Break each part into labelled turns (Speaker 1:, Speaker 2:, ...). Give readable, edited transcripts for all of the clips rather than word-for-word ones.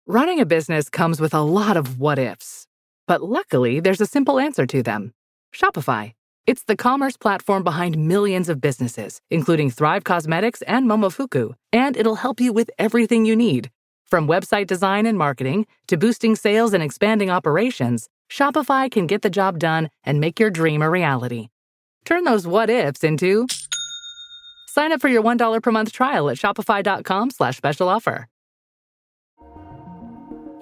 Speaker 1: Running a business comes with a lot of what-ifs. But luckily, there's a simple answer to them. Shopify. It's the commerce platform behind millions of businesses, including Thrive Cosmetics and Momofuku. And it'll help you with everything you need. From website design and marketing to boosting sales and expanding operations, Shopify can get the job done and make your dream a reality. Turn those what-ifs into... Sign up for your $1 per month trial at shopify.com/special offer.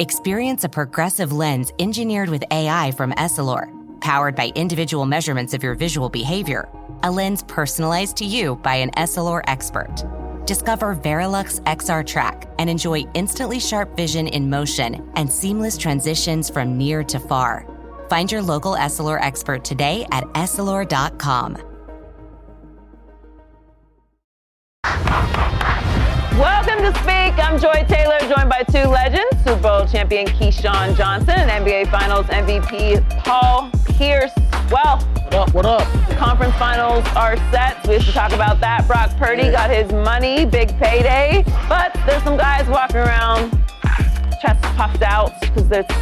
Speaker 2: Experience a progressive lens engineered with AI from Essilor, powered by individual measurements of your visual behavior. A lens personalized to you by an Essilor expert. Discover Verilux XR Track and enjoy instantly sharp vision in motion and seamless transitions from near to far. Find your local Essilor expert today at Essilor.com.
Speaker 3: Welcome to Speak. I'm Joy Taylor, joined by two legends, Super Bowl champion Keyshawn Johnson and NBA Finals MVP Paul Pierce. Well,
Speaker 4: what up?
Speaker 3: The conference finals are set, so we have to talk about that. Brock Purdy got his money, big payday, but there's some guys walking around, chest puffed out, because it's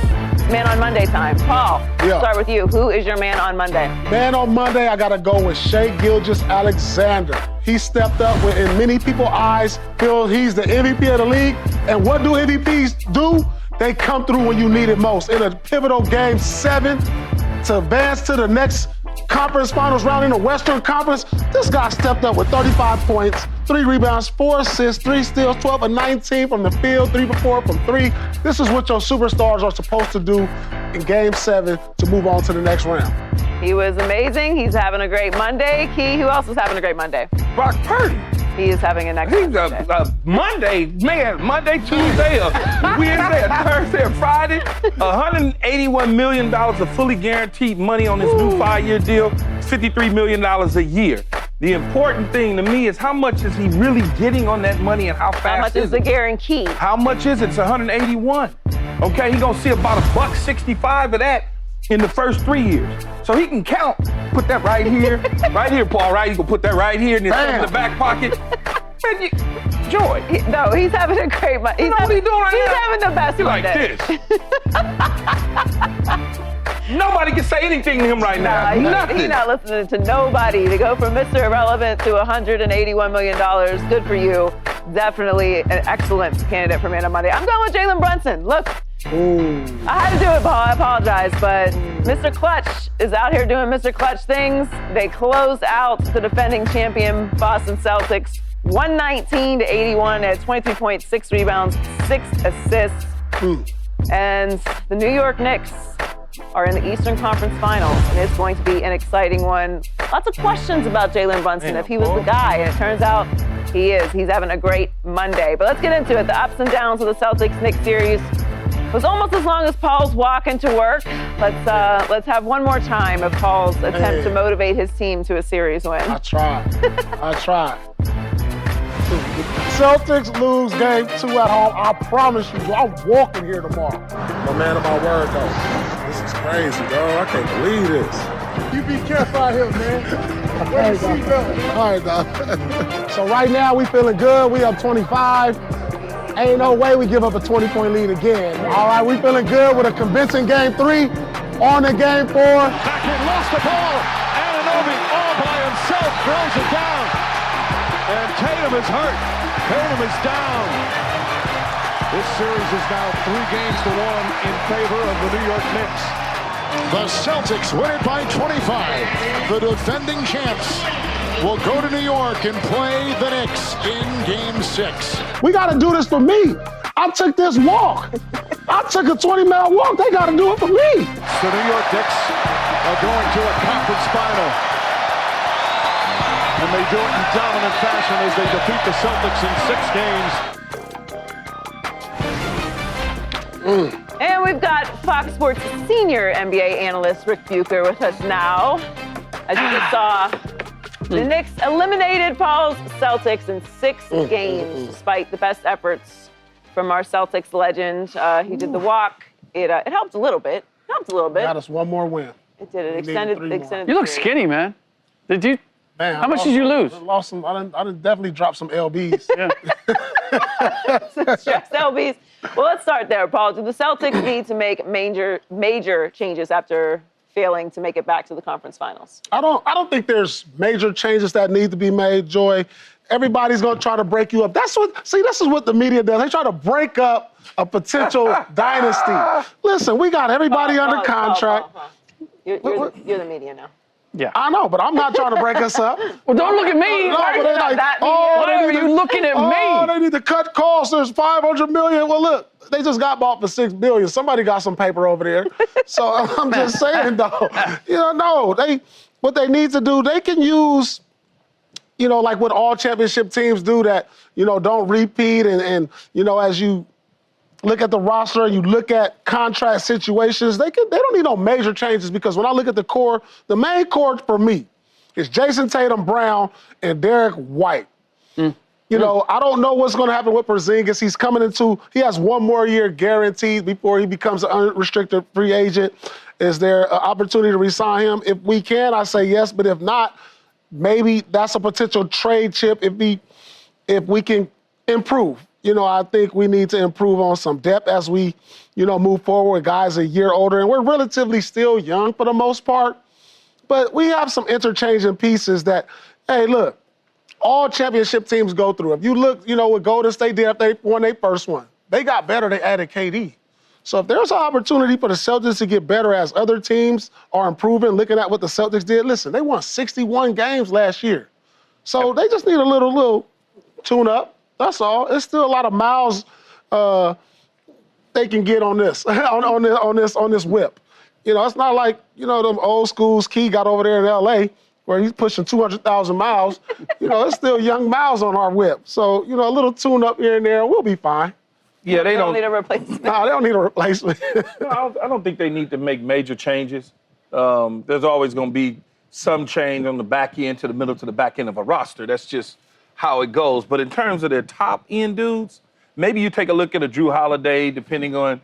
Speaker 3: Man on Monday time. Paul, start with you. Who is your man on Monday?
Speaker 4: Man on Monday, I got to go with Shai Gilgeous-Alexander. He stepped up when, in many people's eyes, feel he's the MVP of the league. And what do MVPs do? They come through when you need it most. In a pivotal Game 7 to advance to the next conference finals round in the Western Conference, this guy stepped up with 35 points, 3 rebounds, 4 assists, 3 steals, 12 of 19 from the field, 3 for 4 from 3. This is what your superstars are supposed to do in Game 7 to move on to the next round.
Speaker 3: He was amazing. He's having a great Monday. Key, who else is having a great Monday?
Speaker 5: Brock Purdy.
Speaker 3: He is having an excellent
Speaker 5: Monday, man, Monday, Tuesday, Wednesday, Thursday, Friday. $181 million of fully guaranteed money on this new 5-year deal, $53 million a year. The important thing to me is how much is he really getting on that money and how fast
Speaker 3: How much is the guarantee?
Speaker 5: How much is it? It's 181. Okay, he's gonna see about $165 of that in the first 3 years. So he can count. Put that right here, Paul, right? You can put that right here and then put it in the back pocket. Man, Joy.
Speaker 3: He's having a great Monday.
Speaker 5: You know what he's doing right
Speaker 3: He's
Speaker 5: now?
Speaker 3: having the best
Speaker 5: Monday. Like this. Nobody can say anything to him right now. Nothing.
Speaker 3: He's not listening to nobody. To go from Mr. Irrelevant to $181 million, good for you. Definitely an excellent candidate for Man on Monday. I'm going with Jalen Brunson. Look.
Speaker 4: Ooh.
Speaker 3: I had to do it, Paul. I apologize, but Mr. Clutch is out here doing Mr. Clutch things. They close out the defending champion Boston Celtics 119-81 at 23 points, 6 rebounds, 6 assists. And the New York Knicks are in the Eastern Conference Finals, and it's going to be an exciting one. Lots of questions about Jalen Brunson, if he was the guy, and it turns out he is. He's having a great Monday. But let's get into it. The ups and downs of the Celtics-Knicks series was almost as long as Paul's walk into work. Let's have one more time of Paul's attempt to motivate his team to a series win.
Speaker 4: I tried. Celtics lose Game 2 at home. I promise you, I'm walking here tomorrow. The man of my word, though. This is crazy, dog. I can't believe this.
Speaker 6: You be careful out here, man. Where you see go?
Speaker 4: All right, dog. So right now, we feeling good. We up 25. Ain't no way we give up a 20-point lead again. All right, we feeling good with a convincing Game 3. On to Game 4.
Speaker 6: Hackett lost the ball. Anunoby all by himself throws it down. And Tatum is hurt. Tatum is down. This series is now 3-1 in favor of the New York Knicks. The Celtics win it by 25. The defending champs will go to New York and play the Knicks in Game 6.
Speaker 4: We got to do this for me. I took this walk. I took a 20-mile walk. They got to do it for me.
Speaker 6: The New York Knicks are going to a conference final. And they do it in dominant fashion as they defeat the Celtics in 6 games.
Speaker 3: And we've got Fox Sports senior NBA analyst Rick Bucher with us now. As you just saw, the Knicks eliminated Paul's Celtics in 6 games, despite the best efforts from our Celtics legend. He did the walk. It helped a little bit.
Speaker 4: Got us one more win.
Speaker 3: It did. It extended.
Speaker 7: You look skinny, man. Did you?
Speaker 4: Man,
Speaker 7: How much did you lose?
Speaker 4: I lost some. I done definitely dropped some lbs.
Speaker 7: Yeah.
Speaker 3: Stressed LBs. Well, let's start there, Paul. Do the Celtics need to make major changes after failing to make it back to the conference finals?
Speaker 4: I don't think there's major changes that need to be made, Joy. Everybody's going to try to break you up. This is what the media does. They try to break up a potential dynasty. Listen, we got everybody under contract.
Speaker 3: You're the media now.
Speaker 7: Yeah.
Speaker 4: I know, but I'm not trying to break us up.
Speaker 7: Well, don't look at me.
Speaker 4: Why
Speaker 7: are you looking at me?
Speaker 4: They need to cut costs. There's $500 million. Well, look, they just got bought for $6 billion. Somebody got some paper over there. So I'm just saying, though, what they need to do, they can use, like what all championship teams do that, don't repeat. And as you look at the roster, you look at contract situations, they don't need no major changes, because when I look at the core, the main core for me is Jason Tatum Brown and Derek White. I don't know what's going to happen with Porzingis. He has one more year guaranteed before he becomes an unrestricted free agent. Is there an opportunity to re-sign him? If we can, I say yes, but if not, maybe that's a potential trade chip if we can improve. I think we need to improve on some depth as we, move forward. Guys a year older, and we're relatively still young for the most part. But we have some interchanging pieces that, hey, look, all championship teams go through. If you look, what Golden State did after they won their first one, they got better, they added KD. So if there's an opportunity for the Celtics to get better as other teams are improving, looking at what the Celtics did, listen, they won 61 games last year. So they just need a little tune-up. That's all. It's still a lot of miles they can get on this, on this whip. It's not like, them old schools Key got over there in LA where he's pushing 200,000 miles. It's still young miles on our whip. So, a little tune up here and there, we'll be fine.
Speaker 5: Yeah, they don't
Speaker 3: need a replacement.
Speaker 4: No, they don't need a replacement.
Speaker 5: No, I don't think they need to make major changes. There's always going to be some change on the back end to the middle to the back end of a roster. That's just how it goes. But in terms of their top end dudes, maybe you take a look at a Drew Holiday, depending on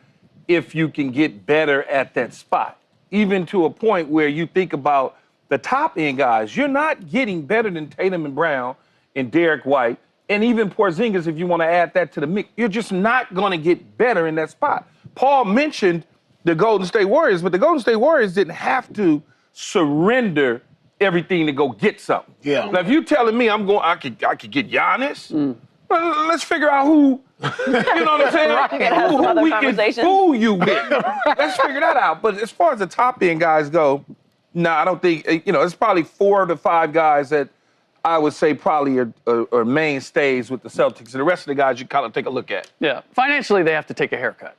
Speaker 5: if you can get better at that spot. Even to a point where you think about the top end guys, you're not getting better than Tatum and Brown and Derek White, and even Porzingis, if you want to add that to the mix. You're just not going to get better in that spot. Paul mentioned the Golden State Warriors, but the Golden State Warriors didn't have to surrender everything to go get something.
Speaker 4: Yeah.
Speaker 5: Now, if you're telling me I could get Giannis, well, let's figure out who, you know what I'm saying? Who we can fool you with. Let's figure that out. But as far as the top end guys go, no, I don't think, it's probably 4 to 5 guys that I would say probably are mainstays with the Celtics. And the rest of the guys you kind of take a look at.
Speaker 7: Yeah, financially they have to take a haircut.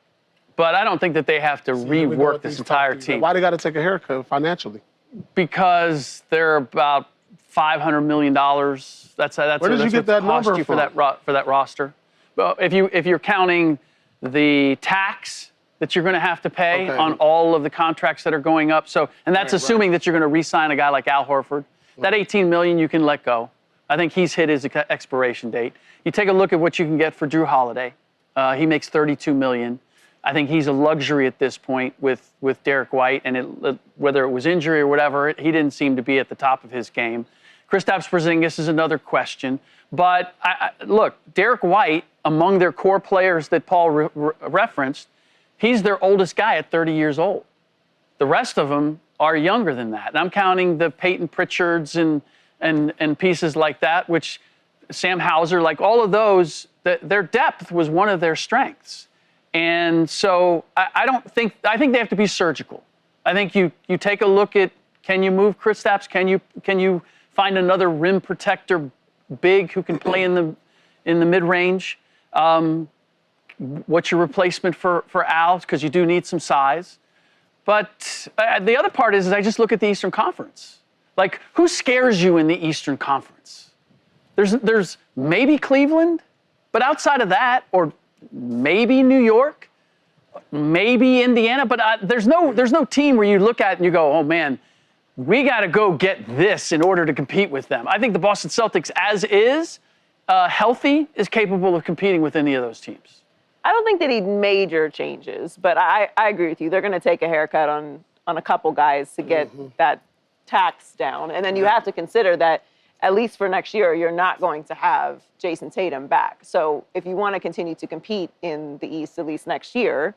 Speaker 7: But I don't think that they have to rework this entire team.
Speaker 4: Why they got to take a haircut financially?
Speaker 7: Because they're about $500 million. That's
Speaker 4: where did you get that number
Speaker 7: from? For that roster. Well, if you're counting the tax that you're going to have to pay on all of the contracts that are going up, and that's assuming that you're going to re-sign a guy like Al Horford. That $18 million you can let go. I think he's hit his expiration date. You take a look at what you can get for Drew Holiday. He makes $32 million. I think he's a luxury at this point with Derek White, and whether it was injury or whatever, he didn't seem to be at the top of his game. Kristaps Porzingis is another question. But look, Derek White, among their core players that Paul referenced, he's their oldest guy at 30 years old. The rest of them are younger than that. And I'm counting the Peyton Pritchards and pieces like that, which Sam Hauser, like all of those, their depth was one of their strengths. And so I think they have to be surgical. I think you take a look at, can you move Kristaps? Can you find another rim protector big who can play in the mid-range? What's your replacement for Al? Because you do need some size. But the other part is I just look at the Eastern Conference. Like, who scares you in the Eastern Conference? There's maybe Cleveland, but outside of that, or maybe New York, maybe Indiana, but there's no team where you look at and you go, oh man, we got to go get this in order to compete with them. I think the Boston Celtics, as is, healthy, is capable of competing with any of those teams.
Speaker 3: I don't think they need major changes, but I agree with you. They're going to take a haircut on a couple guys to get that tax down. And then you have to consider that at least for next year, you're not going to have Jason Tatum back. So if you want to continue to compete in the East, at least next year,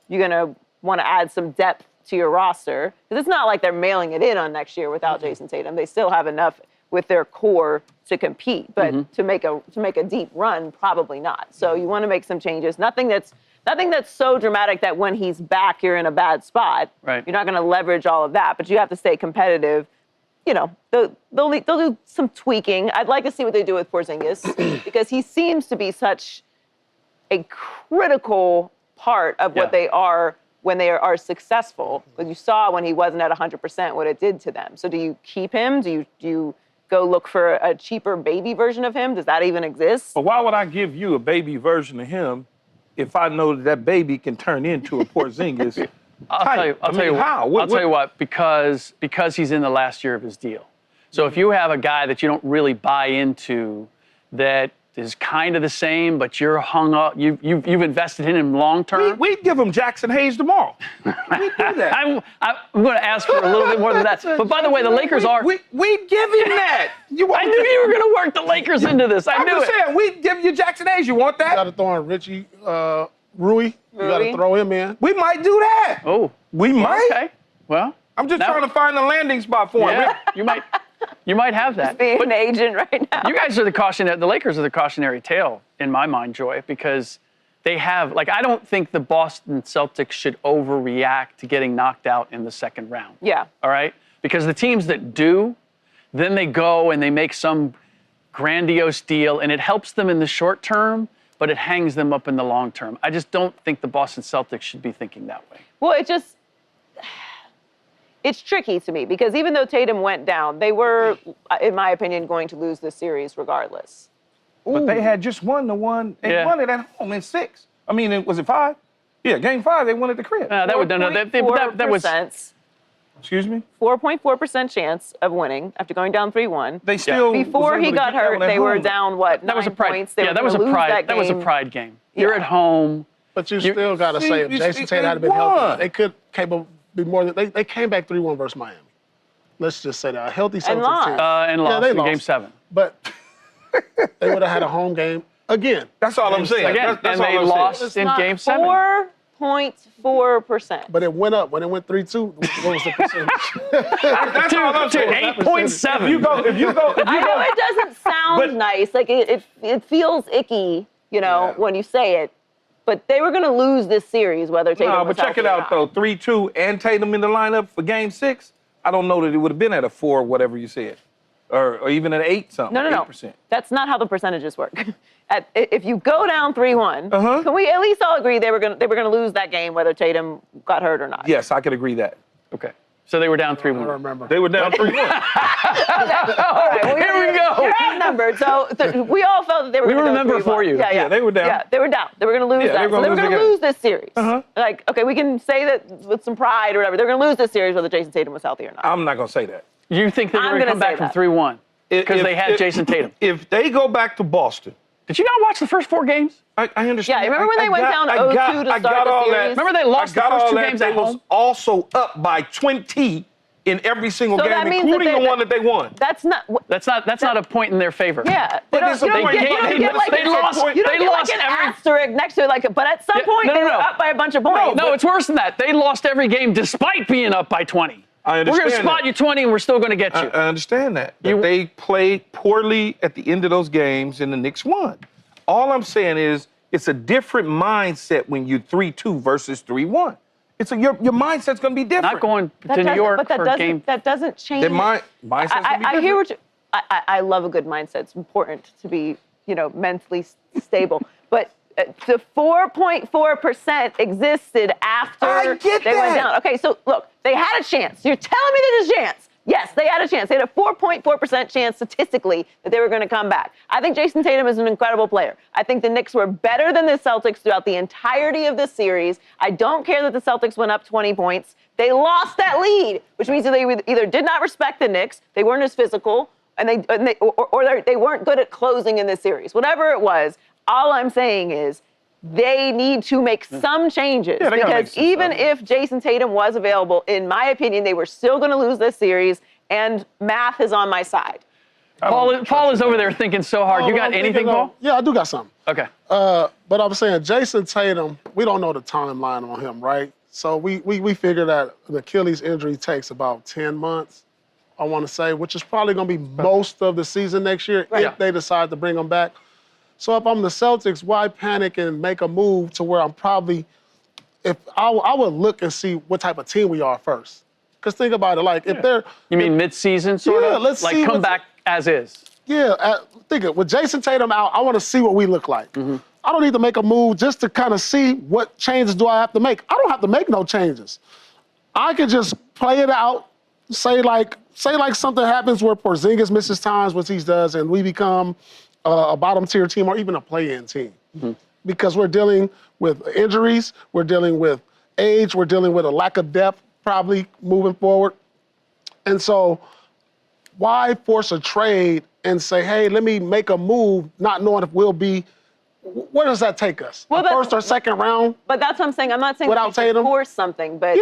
Speaker 3: you're going to want to add some depth to your roster. Because it's not like they're mailing it in on next year without Jason Tatum. They still have enough with their core to compete, but to make a deep run, probably not. So you want to make some changes. Nothing that's so dramatic that when he's back, you're in a bad spot.
Speaker 7: Right.
Speaker 3: You're not going to leverage all of that, but you have to stay competitive. You know, they'll do some tweaking. I'd like to see what they do with Porzingis because he seems to be such a critical part of what they are when they are successful. But you saw when he wasn't at 100% what it did to them. So do you keep him? Do you go look for a cheaper baby version of him? Does that even exist?
Speaker 5: But why would I give you a baby version of him if I know that baby can turn into a Porzingis?
Speaker 7: I'll tell you what, because he's in the last year of his deal. So if you have a guy that you don't really buy into, that is kind of the same, but you're hung up, you've invested in him long term.
Speaker 5: We'd give him Jackson Hayes tomorrow. We'd do that.
Speaker 7: I'm going to ask for a little bit more than that. But by the way, the Lakers are.
Speaker 5: We'd give him that.
Speaker 7: I knew you were going to work the Lakers into this.
Speaker 5: I'm just saying, we'd give you Jackson Hayes. You want that?
Speaker 4: You got to throw in Richie Rui. You got to throw him in.
Speaker 5: We might do that.
Speaker 7: Oh.
Speaker 5: We might.
Speaker 7: Okay. Well.
Speaker 5: I'm just trying to find a landing spot for him.
Speaker 7: You might have that.
Speaker 3: Just being an agent right now.
Speaker 7: You guys are the Lakers are the cautionary tale in my mind, Joy, because they have, I don't think the Boston Celtics should overreact to getting knocked out in the second round.
Speaker 3: Yeah.
Speaker 7: All right? Because the teams that do, then they go and they make some grandiose deal, and it helps them in the short term, but it hangs them up in the long term. I just don't think the Boston Celtics should be thinking that way.
Speaker 3: Well, it's tricky to me because even though Tatum went down, they were, in my opinion, going to lose this series regardless.
Speaker 5: But they had just won the one. They won it at home in 6. I mean, was it 5? Yeah, game 5, they won at the crib.
Speaker 7: That was.
Speaker 5: Excuse me?
Speaker 3: 4.4% chance of winning after going down 3-1.
Speaker 5: They still
Speaker 3: before he got hurt, they were down what?
Speaker 7: That was a pride.
Speaker 3: points.
Speaker 7: That was a pride. That was a pride game. You're at home.
Speaker 4: But you still got to say, if Jason Tatum had been healthy, they could be more than they came back 3-1 versus Miami. Let's just say that a healthy Celtics team.
Speaker 7: And lost in Game 7.
Speaker 4: But they would have had a home game again.
Speaker 5: That's all I'm saying.
Speaker 7: Again,
Speaker 5: that's
Speaker 7: and they lost in Game 7.
Speaker 3: 4.4%.
Speaker 4: But it went up when it went 3-2. What was the percentage?
Speaker 5: That's all I'm saying.
Speaker 7: 8.7.
Speaker 5: If you go.
Speaker 3: I know it doesn't sound nice. Like it feels icky, when you say it. But they were going to lose this series, whether Tatum was
Speaker 5: but check it
Speaker 3: healthy
Speaker 5: out,
Speaker 3: or not.
Speaker 5: though. 3-2 and Tatum in the lineup for Game 6. I don't know that it would have been at a 4, whatever you said, or even at 8 something.
Speaker 3: No.
Speaker 5: 8%.
Speaker 3: That's not how the percentages work. If you go down 3-1, can we at least all agree they were going to lose that game, whether Tatum got hurt or not?
Speaker 5: Yes, I could agree that.
Speaker 7: Okay. So they were down 3-1.
Speaker 4: I don't remember.
Speaker 5: They were down 3-1.
Speaker 3: All right, well,
Speaker 7: Here we go.
Speaker 3: You're outnumbered. So we all felt that they were.
Speaker 7: We
Speaker 3: gonna go
Speaker 7: remember
Speaker 3: 3-1.
Speaker 7: for you.
Speaker 5: Yeah, they were down.
Speaker 3: Yeah, they were down. They were going to lose that. So they were going to lose this series. Like, okay, we can say that with some pride or whatever. They're going to lose this series whether Jason Tatum was healthy or not.
Speaker 5: I'm not going to say that.
Speaker 7: You think they're going to come back from 3-1 because they had Jason Tatum?
Speaker 5: If they go back to Boston.
Speaker 7: Did you not watch the first 4 games?
Speaker 5: I understand.
Speaker 3: Yeah, remember when they went down 0-2 to start the series?
Speaker 7: Remember they lost the first 2 games at home?
Speaker 5: They was also up by 20 in every single game, including the one that they won.
Speaker 3: That's not
Speaker 7: a point in their favor.
Speaker 3: Yeah,
Speaker 5: But
Speaker 3: you don't get like an asterisk next to it, but at some point they were up by a bunch of points.
Speaker 7: No, it's worse than that. They lost every game despite being up by 20.
Speaker 5: I understand.
Speaker 7: We're going to spot you 20 and we're still going to get you.
Speaker 5: I understand that. But they played poorly at the end of those games and the Knicks won. All I'm saying is it's a different mindset when you're 3-2 versus 3-1. Your mindset's going to be different.
Speaker 7: Not going to New York for a game.
Speaker 3: That doesn't change.
Speaker 5: Mindset's going to be different.
Speaker 3: I hear what you. I love a good mindset. It's important to be, mentally stable. But the 4.4% existed after they went down. Okay, so look, they had a chance. You're telling me there's a chance. Yes, they had a chance. They had a 4.4% chance statistically that they were going to come back. I think Jason Tatum is an incredible player. I think the Knicks were better than the Celtics throughout the entirety of this series. I don't care that the Celtics went up 20 points. They lost that lead, which means that they either did not respect the Knicks, they weren't as physical, or they weren't good at closing in this series. Whatever it was, all I'm saying is they need to make some changes because even if Jason Tatum was available, in my opinion, they were still going to lose this series, and math is on my side.
Speaker 7: Paul is over there thinking so hard. You got anything, Paul?
Speaker 4: Yeah, I do got something.
Speaker 7: Okay.
Speaker 4: But I'm saying Jason Tatum, we don't know the timeline on him, right? So we figure that an Achilles injury takes about 10 months, I want to say, which is probably going to be most of the season next year if they decide to bring him back. So if I'm the Celtics, why panic and make a move to where I'm probably, I would look and see what type of team we are first. Because think about it, like if they're...
Speaker 7: You mean mid-season sort of?
Speaker 4: Let's
Speaker 7: like
Speaker 4: see
Speaker 7: come back as is.
Speaker 4: Yeah, think it. With Jason Tatum out, I want to see what we look like.
Speaker 7: Mm-hmm.
Speaker 4: I don't need to make a move just to kind of see what changes do I have to make. I don't have to make no changes. I could just play it out, say like something happens where Porzingis misses times, which he does, and we become a bottom-tier team or even a play-in team. Mm-hmm. Because we're dealing with injuries, we're dealing with age, we're dealing with a lack of depth probably moving forward. And so why force a trade and say, hey, let me make a move, not knowing if we'll be, where does that take us?
Speaker 3: Well,
Speaker 4: first or second round?
Speaker 3: But that's what I'm saying. I'm not saying
Speaker 4: without Tatum
Speaker 3: force something, but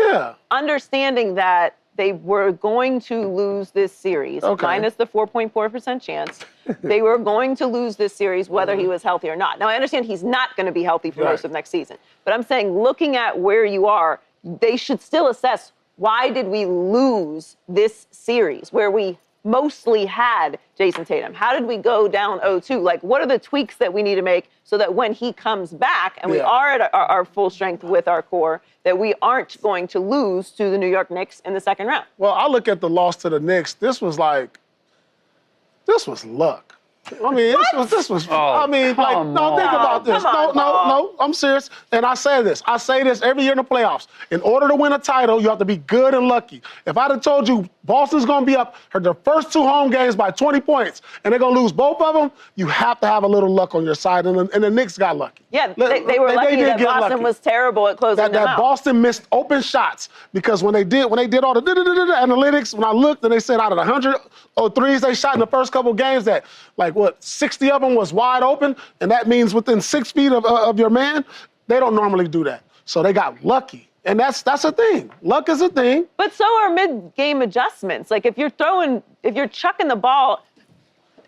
Speaker 3: understanding that they were going to lose this series, minus the 4.4% chance. They were going to lose this series whether he was healthy or not. Now, I understand he's not going to be healthy for most of next season. But I'm saying looking at where you are, they should still assess, why did we lose this series where we mostly had Jason Tatum? How did we go down 0-2? Like, what are the tweaks that we need to make so that when he comes back and we are at our full strength with our core, that we aren't going to lose to the New York Knicks in the second round?
Speaker 4: Well, I look at the loss to the Knicks. This was luck. I mean, this was. I mean, like, no, think about this. No, I'm serious. And I say this every year in the playoffs. In order to win a title, you have to be good and lucky. If I'd have told you Boston's going to be up their first 2 home games by 20 points and they're going to lose both of them, you have to have a little luck on your side. And the Knicks got lucky.
Speaker 3: Yeah, they were lucky that Boston was terrible at closing them out.
Speaker 4: Boston missed open shots because when they did all the analytics, when I looked and they said out of the 100 threes they shot in the first couple games, that 60 of them was wide open, and that means within 6 feet of your man. They don't normally do that. So they got lucky. And that's a thing. Luck is a thing.
Speaker 3: But so are mid-game adjustments. Like if you're chucking the ball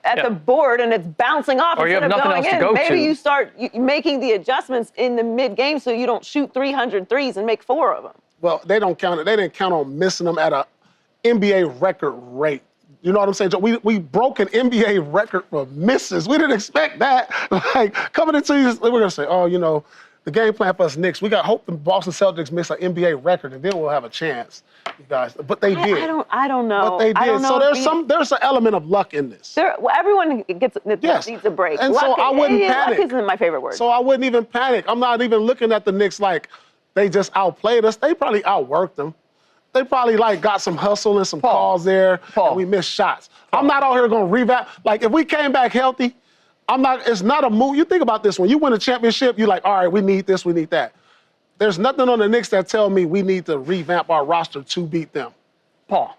Speaker 3: at the board and it's bouncing off
Speaker 7: or
Speaker 3: instead
Speaker 7: you have
Speaker 3: of
Speaker 7: nothing
Speaker 3: going
Speaker 7: else
Speaker 3: in,
Speaker 7: to go
Speaker 3: maybe
Speaker 7: to.
Speaker 3: you start making the adjustments in the mid-game so you don't shoot 300 threes and make 4 of them.
Speaker 4: Well, they don't count it. They didn't count on missing them at an NBA record rate. You know what I'm saying? We broke an NBA record for misses. We didn't expect that. Like, coming into these, we're going to say, the game plan for us Knicks, we got hope the Boston Celtics miss an NBA record, and then we'll have a chance, you guys. But they did.
Speaker 3: I don't know.
Speaker 4: But they did. So there's an element of luck in this.
Speaker 3: Everyone needs a break.
Speaker 4: And luck, so I wouldn't panic.
Speaker 3: Luck isn't my favorite word.
Speaker 4: So I wouldn't even panic. I'm not even looking at the Knicks like they just outplayed us. They probably outworked them. They probably got some hustle and some calls there, and we missed shots. I'm not out here going to revamp. Like, if we came back healthy, it's not a move. You think about this. When you win a championship, you're like, all right, we need this, we need that. There's nothing on the Knicks that tell me we need to revamp our roster to beat them.
Speaker 7: Paul,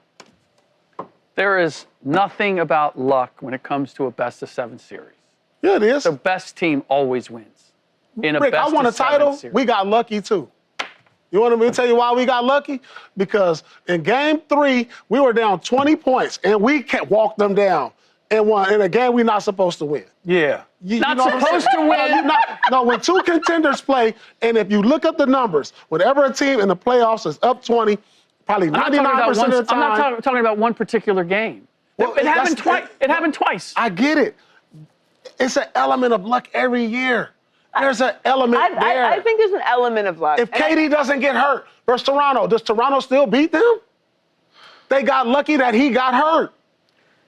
Speaker 7: there is nothing about luck when it comes to a best-of-7 series.
Speaker 4: Yeah, it is.
Speaker 7: The best team always wins.
Speaker 4: Rick, I won a title.
Speaker 7: Series. We
Speaker 4: got lucky, too. You want me to tell you why we got lucky? Because in Game 3, we were down 20 points, and we walked them down and won in a game we're not supposed to win.
Speaker 7: Yeah. Not supposed to win?
Speaker 4: No, when 2 contenders play, and if you look at the numbers, whenever a team in the playoffs is up 20, probably 99% of the time.
Speaker 7: I'm not talking about one particular game. Well, it happened twice. It happened twice.
Speaker 4: I get it. It's an element of luck every year. There's an element there.
Speaker 3: I think there's an element of luck.
Speaker 4: If KD doesn't get hurt versus Toronto, does Toronto still beat them? They got lucky that he got hurt.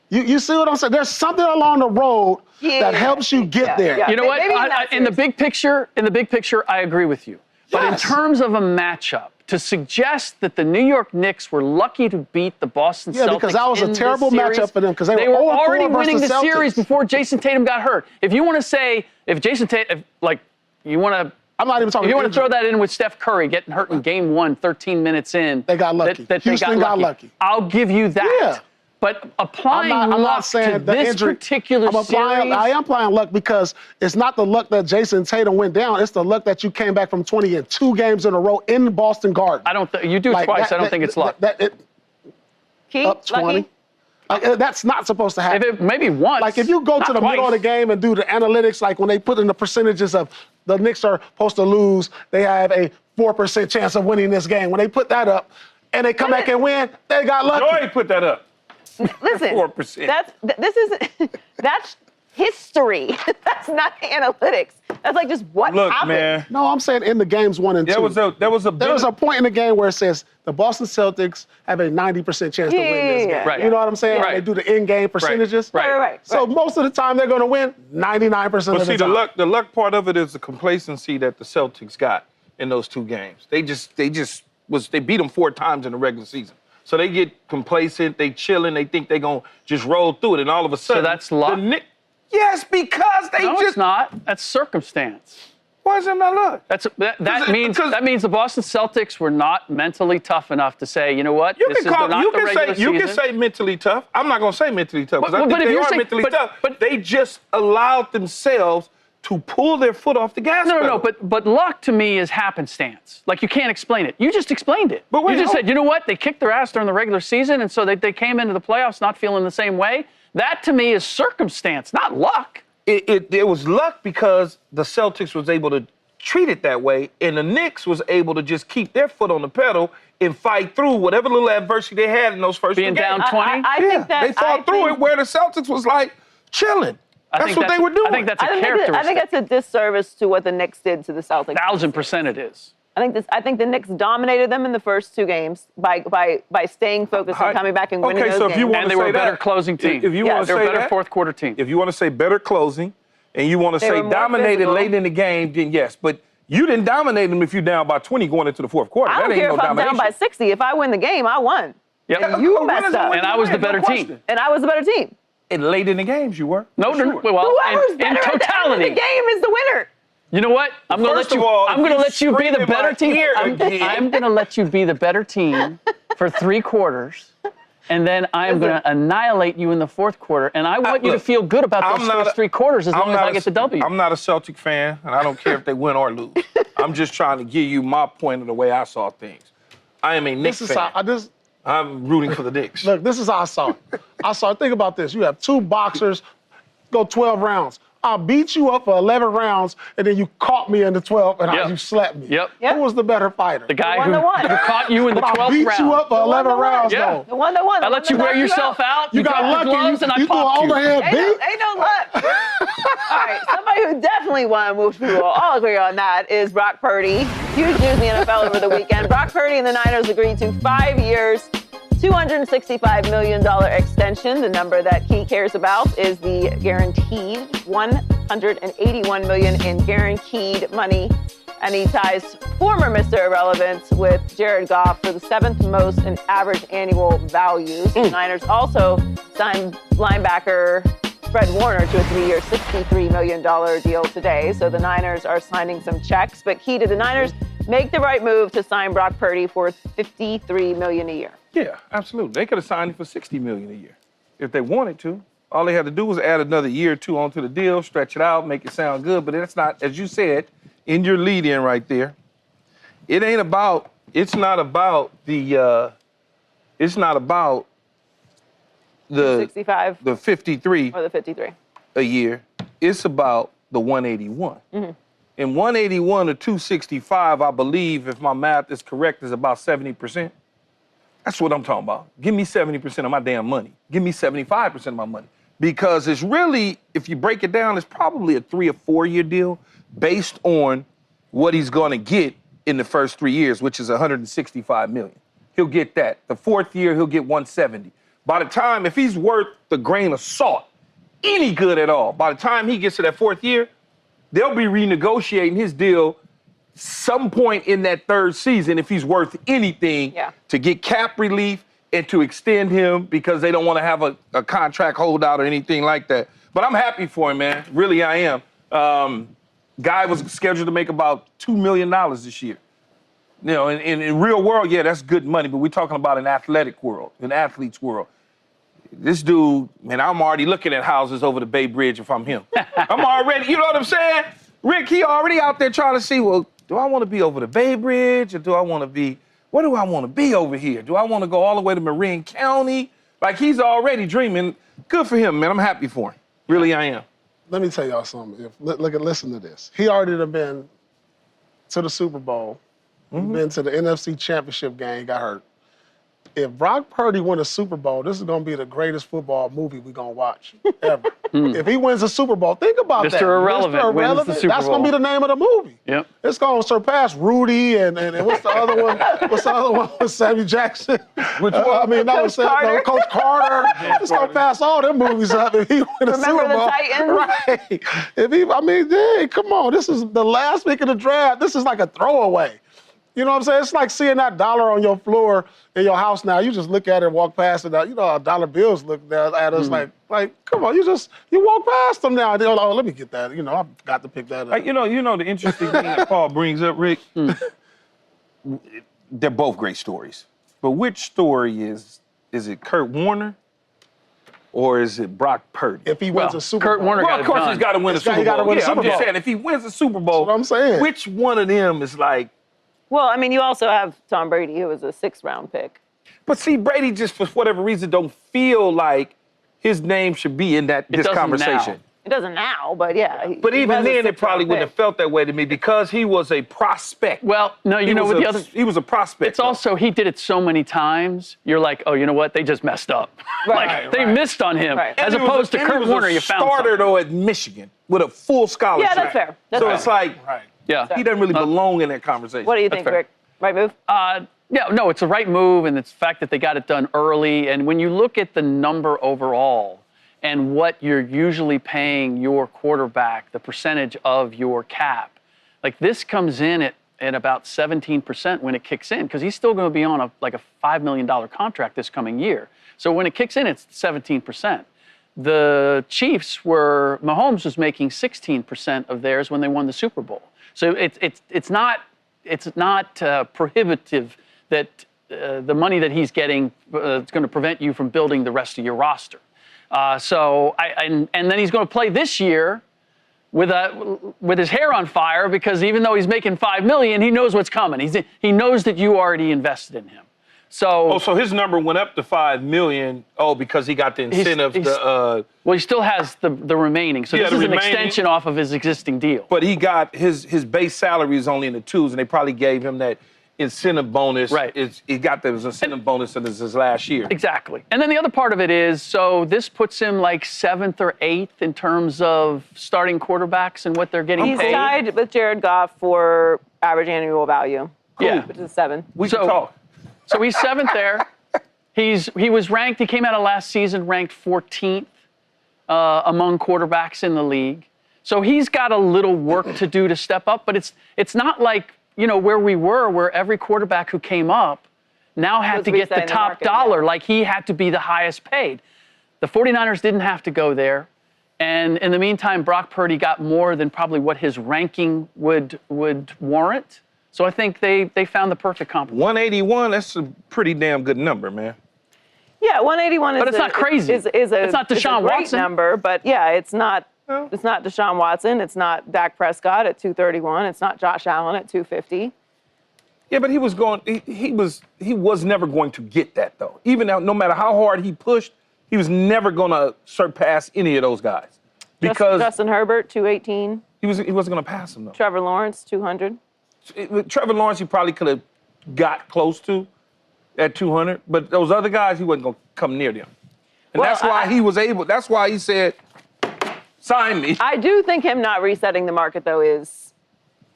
Speaker 4: You see what I'm saying? There's something along the road that helps you get there.
Speaker 3: Yeah.
Speaker 7: You know what? In the big picture, I agree with you. But in terms of a matchup, to suggest that the New York Knicks were lucky to beat the Boston Celtics,
Speaker 4: yeah, because that was a terrible matchup for them because they
Speaker 7: were
Speaker 4: were
Speaker 7: already winning the
Speaker 4: Celtics.
Speaker 7: series before Jason Tatum got hurt. If you want to say, if Jason Tatum, you want to.
Speaker 4: I'm not even talking.
Speaker 7: If you want to throw that in with Steph Curry getting hurt in Game 1, 13 minutes in,
Speaker 4: they got lucky. Houston got lucky.
Speaker 7: I'll give you that.
Speaker 4: Yeah.
Speaker 7: But applying luck to this particular series,
Speaker 4: I am applying luck because it's not the luck that Jason Tatum went down. It's the luck that you came back from 20 in 2 games in a row in the Boston Garden.
Speaker 7: You do twice. I don't think it's luck.
Speaker 3: Keith,
Speaker 4: up 20.
Speaker 3: Lucky?
Speaker 4: Like, that's not supposed to happen.
Speaker 7: Maybe once.
Speaker 4: Like, if you go to the
Speaker 7: twice.
Speaker 4: middle of the game and do the analytics, like when they put in the percentages of the Knicks are supposed to lose, they have a 4% chance of winning this game. When they put that up and they come back and win, they got lucky.
Speaker 5: Joy put that up.
Speaker 3: Listen,
Speaker 5: 4%.
Speaker 3: That's history. That's not analytics. That's like just what happened.
Speaker 5: Man.
Speaker 4: No, I'm saying in the games 1 and 2.
Speaker 5: There was a
Speaker 4: point in the game where it says the Boston Celtics have a 90% chance to win this game.
Speaker 7: Right.
Speaker 4: You know what I'm saying?
Speaker 7: Right.
Speaker 4: They do the in-game percentages.
Speaker 3: Right.
Speaker 4: So most of the time they're going to win 99%
Speaker 5: But
Speaker 4: of
Speaker 5: see,
Speaker 4: the time.
Speaker 5: the luck part of it is the complacency that the Celtics got in those 2 games. They beat them 4 times in the regular season. So they get complacent, they chilling, they think they're going to just roll through it, and all of a sudden...
Speaker 7: So that's luck?
Speaker 5: Yes, because they
Speaker 7: No,
Speaker 5: just...
Speaker 7: it's not. That's circumstance.
Speaker 5: Why is it not luck?
Speaker 7: That means the Boston Celtics were not mentally tough enough to say, you know what,
Speaker 5: You can say mentally tough. I'm not going to say mentally tough because I think they are mentally tough. But they just allowed themselves to pull their foot off the gas pedal.
Speaker 7: No, but luck to me is happenstance. Like, you can't explain it. You just explained it.
Speaker 5: But wait,
Speaker 7: you just said, you know what, they kicked their ass during the regular season, and so they came into the playoffs not feeling the same way. That to me is circumstance, not luck.
Speaker 5: It was luck because the Celtics was able to treat it that way, and the Knicks was able to just keep their foot on the pedal and fight through whatever little adversity they had in those first 2 games.
Speaker 7: Being down 20?
Speaker 3: I think that
Speaker 5: they fought through it where the Celtics was like chilling. That's what they were doing.
Speaker 7: I think that's a characteristic.
Speaker 3: I think that's a disservice to what the Knicks did to the Celtics.
Speaker 7: 1,000% it is.
Speaker 3: I think the Knicks dominated them in the first 2 games by staying focused and coming back and winning those games.
Speaker 5: If you want
Speaker 7: And
Speaker 5: to
Speaker 7: they were
Speaker 5: say
Speaker 7: a better
Speaker 5: that,
Speaker 7: closing team.
Speaker 5: If you want to
Speaker 7: they were
Speaker 5: say
Speaker 7: a better
Speaker 5: that,
Speaker 7: fourth quarter team.
Speaker 5: if you want to say better closing, and you want to
Speaker 3: They were
Speaker 5: say
Speaker 3: more
Speaker 5: dominated
Speaker 3: physical.
Speaker 5: late in the game, then yes. But you didn't dominate them if you're down by 20 going into the fourth quarter.
Speaker 3: I don't care if I'm down by 60. If I win the game, I won.
Speaker 7: Yep.
Speaker 3: And you messed up.
Speaker 7: And I was the better team.
Speaker 3: And I was the better team.
Speaker 5: And late in the games, you were.
Speaker 7: No,
Speaker 5: For sure.
Speaker 7: well,
Speaker 3: Whoever's
Speaker 7: in
Speaker 3: better at the end
Speaker 7: totality.
Speaker 3: of the game is the winner.
Speaker 7: You know what? I'm going
Speaker 5: First
Speaker 7: to
Speaker 5: of all,
Speaker 7: I'm going to
Speaker 5: if
Speaker 7: let you be
Speaker 5: you
Speaker 7: the
Speaker 5: scream
Speaker 7: better
Speaker 5: in my
Speaker 7: team.
Speaker 5: ear again.
Speaker 7: I'm going to let you be the better team for 3 quarters, and then I'm going to annihilate you in the fourth quarter. And I want you to feel good about those first 3 quarters as long as I get the W.
Speaker 5: I'm not a Celtic fan, and I don't care if they win or lose. I'm just trying to give you my point of the way I saw things. I am a Knicks fan. I'm rooting for the Knicks.
Speaker 4: Look, this is how I saw it. Think about this. You have 2 boxers, go 12 rounds. I beat you up for 11 rounds, and then you caught me in the 12th, and you slapped me.
Speaker 7: Yep.
Speaker 4: Who was the better fighter?
Speaker 7: The guy
Speaker 3: The
Speaker 7: who
Speaker 3: one that won.
Speaker 7: caught you in the 12th round.
Speaker 4: I beat you up for 11 rounds,
Speaker 7: Yeah.
Speaker 4: though.
Speaker 3: The one that won.
Speaker 7: I let you wear yourself out.
Speaker 4: You got
Speaker 7: dropped the
Speaker 4: lucky.
Speaker 7: gloves, and I
Speaker 4: You threw an
Speaker 7: popped you.
Speaker 4: overhead beat.
Speaker 3: Ain't no luck. All right, somebody who definitely won, which we will all agree on that, is Brock Purdy. Huge news in the NFL over the weekend. Brock Purdy and the Niners agreed to 5 years, $265 million extension. The number that he cares about is the guaranteed $181 million in guaranteed money. And he ties former Mr. Irrelevant with Jared Goff for the 7th most in average annual values. The Niners also signed linebacker Fred Warner to a 3-year, $63 million deal today. So the Niners are signing some checks. But key to the Niners, make the right move to sign Brock Purdy for $53 million a year.
Speaker 5: Yeah, absolutely. They could have signed him for $60 million a year if they wanted to. All they had to do was add another year or 2 onto the deal, stretch it out, make it sound good. But it's not, as you said, in your lead-in right there. It's not about the
Speaker 3: 65
Speaker 5: the 53
Speaker 3: or the 53.
Speaker 5: a year. It's about the 181.
Speaker 3: Mm-hmm.
Speaker 5: And 181 to 265, I believe, if my math is correct, is about 70%. That's what I'm talking about. Give me 70% of my damn money. Give me 75% of my money. Because it's really, if you break it down, it's probably a 3 or 4 year deal based on what he's going to get in the first 3 years, which is $165 million. He'll get that. The 4th year, he'll get 170. By the time, if he's worth the grain of salt, any good at all, by the time he gets to that 4th year, they'll be renegotiating his deal some point in that 3rd season if he's worth anything to get cap relief and to extend him because they don't want to have a contract holdout or anything like that. But I'm happy for him, man. Really, I am. Guy was scheduled to make about $2 million this year. You know, in real world, yeah, that's good money, but we're talking about an athletic world, an athlete's world. This dude, man, I'm already looking at houses over the Bay Bridge if I'm him. I'm already, you know what I'm saying? Rick, he already out there trying to see, well, do I want to be over the Bay Bridge or do I want to be, where do I want to be over here? Do I want to go all the way to Marin County? Like, he's already dreaming. Good for him, man. I'm happy for him. Really, I am.
Speaker 4: Let me tell y'all something. Listen to this. He already done been to the Super Bowl, been to the NFC Championship game, got hurt. If Brock Purdy wins a Super Bowl, this is going to be the greatest football movie we're going to watch ever. If he wins a Super Bowl, think about that.
Speaker 7: Mr. Irrelevant wins the Super
Speaker 4: That's going
Speaker 7: Bowl.
Speaker 4: to be the name of the movie.
Speaker 7: Yep.
Speaker 4: It's going to surpass Rudy and what's the other one? What's the other one with Sammy Jackson?
Speaker 5: Which one?
Speaker 4: I mean, that was Coach Carter. It's going to pass all them movies up if he wins a Super Bowl.
Speaker 3: Remember the Titans?
Speaker 4: Right. Come on. This is the last week of the draft. This is like a throwaway. You know what I'm saying? It's like seeing that dollar on your floor in your house now. You just look at it and walk past it. You know how dollar bills look at us like, come on, you walk past them now. They're like, oh, let me get that. I've got to pick that up.
Speaker 5: You know the interesting thing that Paul brings up, Rick? They're both great stories. But which story is it Kurt Warner or is it Brock Purdy?
Speaker 4: If he wins a Super
Speaker 7: Kurt
Speaker 4: Bowl.
Speaker 7: Warner
Speaker 5: Well, of course he's got to win a Super Bowl.
Speaker 4: win a Super
Speaker 5: I'm just
Speaker 4: Bowl.
Speaker 5: saying, if he wins a Super Bowl,
Speaker 4: That's what I'm saying.
Speaker 5: which one of them is like,
Speaker 3: Well, I mean, you also have Tom Brady, who was a 6th-round pick.
Speaker 5: but see, Brady just for whatever reason don't feel like his name should be in this
Speaker 7: doesn't
Speaker 5: conversation.
Speaker 7: now.
Speaker 3: It doesn't now, but yeah.
Speaker 5: But even then, it probably wouldn't have
Speaker 3: pick.
Speaker 5: felt that way to me because he was a prospect.
Speaker 7: Well, no, you know what the other.
Speaker 5: He was a prospect.
Speaker 7: It's also he did it so many times. You're like, oh, you know what? They just messed up.
Speaker 3: Right,
Speaker 7: they missed on him.
Speaker 3: Right.
Speaker 7: As opposed to Kurt Warner, you found
Speaker 5: starter
Speaker 7: something.
Speaker 5: though at Michigan with a full scholarship.
Speaker 3: Yeah, that's fair. That's
Speaker 5: so
Speaker 3: fair.
Speaker 5: it's like
Speaker 7: Yeah.
Speaker 5: he doesn't really belong in that conversation.
Speaker 3: What do you think,
Speaker 7: fair.
Speaker 3: Rick? Right move?
Speaker 7: Yeah, no, it's the right move, and it's the fact that they got it done early. And when you look at the number overall and what you're usually paying your quarterback, the percentage of your cap, like this comes in at about 17% when it kicks in, because he's still going to be on a $5 million contract this coming year. So when it kicks in, it's 17%. The Chiefs Mahomes was making 16% of theirs when they won the Super Bowl. So it's not prohibitive that the money that he's getting is going to prevent you from building the rest of your roster. And then he's going to play this year with his hair on fire, because even though he's making $5 million, he knows what's coming. He knows that you already invested in him. So
Speaker 5: his number went up to $5 million. Oh, because he got the incentive.
Speaker 7: well, he still has the remaining. So this is an extension off of his existing deal.
Speaker 5: But he got his base salary is only in the 2s, and they probably gave him that incentive bonus.
Speaker 7: Right.
Speaker 5: He got the incentive bonus in his last year.
Speaker 7: Exactly. And then the other part of it is, so this puts him like 7th or 8th in terms of starting quarterbacks and what they're getting
Speaker 3: He's
Speaker 7: paid.
Speaker 3: tied with Jared Goff for average annual value.
Speaker 7: Yeah.
Speaker 3: Which is 7.
Speaker 5: We can talk.
Speaker 7: So he's 7th there. He was ranked, he came out of last season ranked 14th among quarterbacks in the league. So he's got a little work to do to step up, but it's not like, where we were, where every quarterback who came up now had to get the top dollar, like he had to be the highest paid. The 49ers didn't have to go there. And in the meantime, Brock Purdy got more than probably what his ranking would warrant. So I think they found the perfect compromise.
Speaker 5: 181, that's a pretty damn good number, man.
Speaker 3: Yeah, 181 is
Speaker 7: But it's not crazy.
Speaker 3: It's
Speaker 7: not Deshaun
Speaker 3: a great
Speaker 7: Watson.
Speaker 3: number, but yeah, it's not Deshaun Watson. It's not Dak Prescott at 231. It's not Josh Allen at 250.
Speaker 5: Yeah, but he was never going to get that, though. Even now, no matter how hard he pushed, he was never going to surpass any of those guys. Because
Speaker 3: Justin Herbert, 218.
Speaker 5: he wasn't going to pass him, though.
Speaker 3: Trevor Lawrence, 200.
Speaker 5: With Trevor Lawrence, he probably could have got close to at 200, but those other guys, he wasn't going to come near them. And
Speaker 3: Well,
Speaker 5: that's why he was able, that's why he said, sign me.
Speaker 3: I do think him not resetting the market, though, is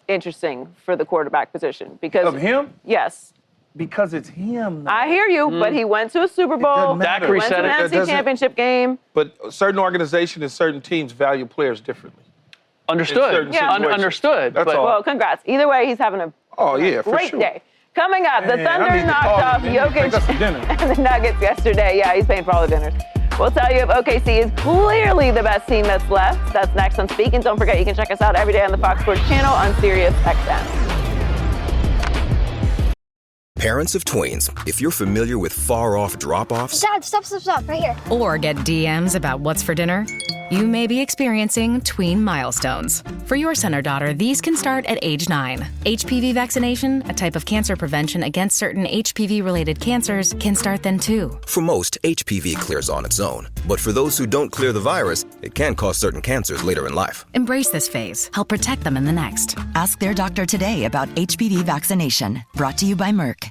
Speaker 3: interesting for the quarterback position. Because
Speaker 5: Of him?
Speaker 3: Yes.
Speaker 5: Because it's him. Though.
Speaker 3: I hear you, but he went to a Super Bowl.
Speaker 5: doesn't matter.
Speaker 7: Dak
Speaker 3: Went to
Speaker 7: reset
Speaker 3: an
Speaker 7: it.
Speaker 3: NFC Championship game.
Speaker 5: But certain organizations and certain teams value players differently.
Speaker 7: Understood.
Speaker 5: certain
Speaker 3: Yeah.
Speaker 5: situations.
Speaker 7: Understood.
Speaker 5: That's
Speaker 7: but
Speaker 5: all.
Speaker 3: Well, congrats. Either way, he's having a
Speaker 5: For
Speaker 3: great
Speaker 5: sure.
Speaker 3: day. Coming up, the
Speaker 5: Man, I need
Speaker 3: Thunder
Speaker 5: to
Speaker 3: knocked
Speaker 5: call
Speaker 3: off
Speaker 5: him, man. Take us to
Speaker 3: Jokic
Speaker 5: dinner.
Speaker 3: and the Nuggets yesterday. Yeah, he's paying for all the dinners. We'll tell you if OKC is clearly the best team that's left. That's next on Speak. And don't forget, you can check us out every day on the Fox Sports channel on Sirius XM.
Speaker 8: Parents of tweens, if you're familiar with far-off drop-offs,
Speaker 9: Dad, stop, right here.
Speaker 1: Or get DMs about what's for dinner?
Speaker 9: You may be experiencing tween milestones. For your son or daughter, these can start at age 9. HPV vaccination, a type of cancer prevention against certain HPV-related cancers, can start then too.
Speaker 8: For most, HPV clears on its own. But for those who don't clear the virus, it can cause certain cancers later in life.
Speaker 9: Embrace this phase. Help protect them in the next.
Speaker 10: Ask their doctor today about HPV vaccination. Brought to you by Merck.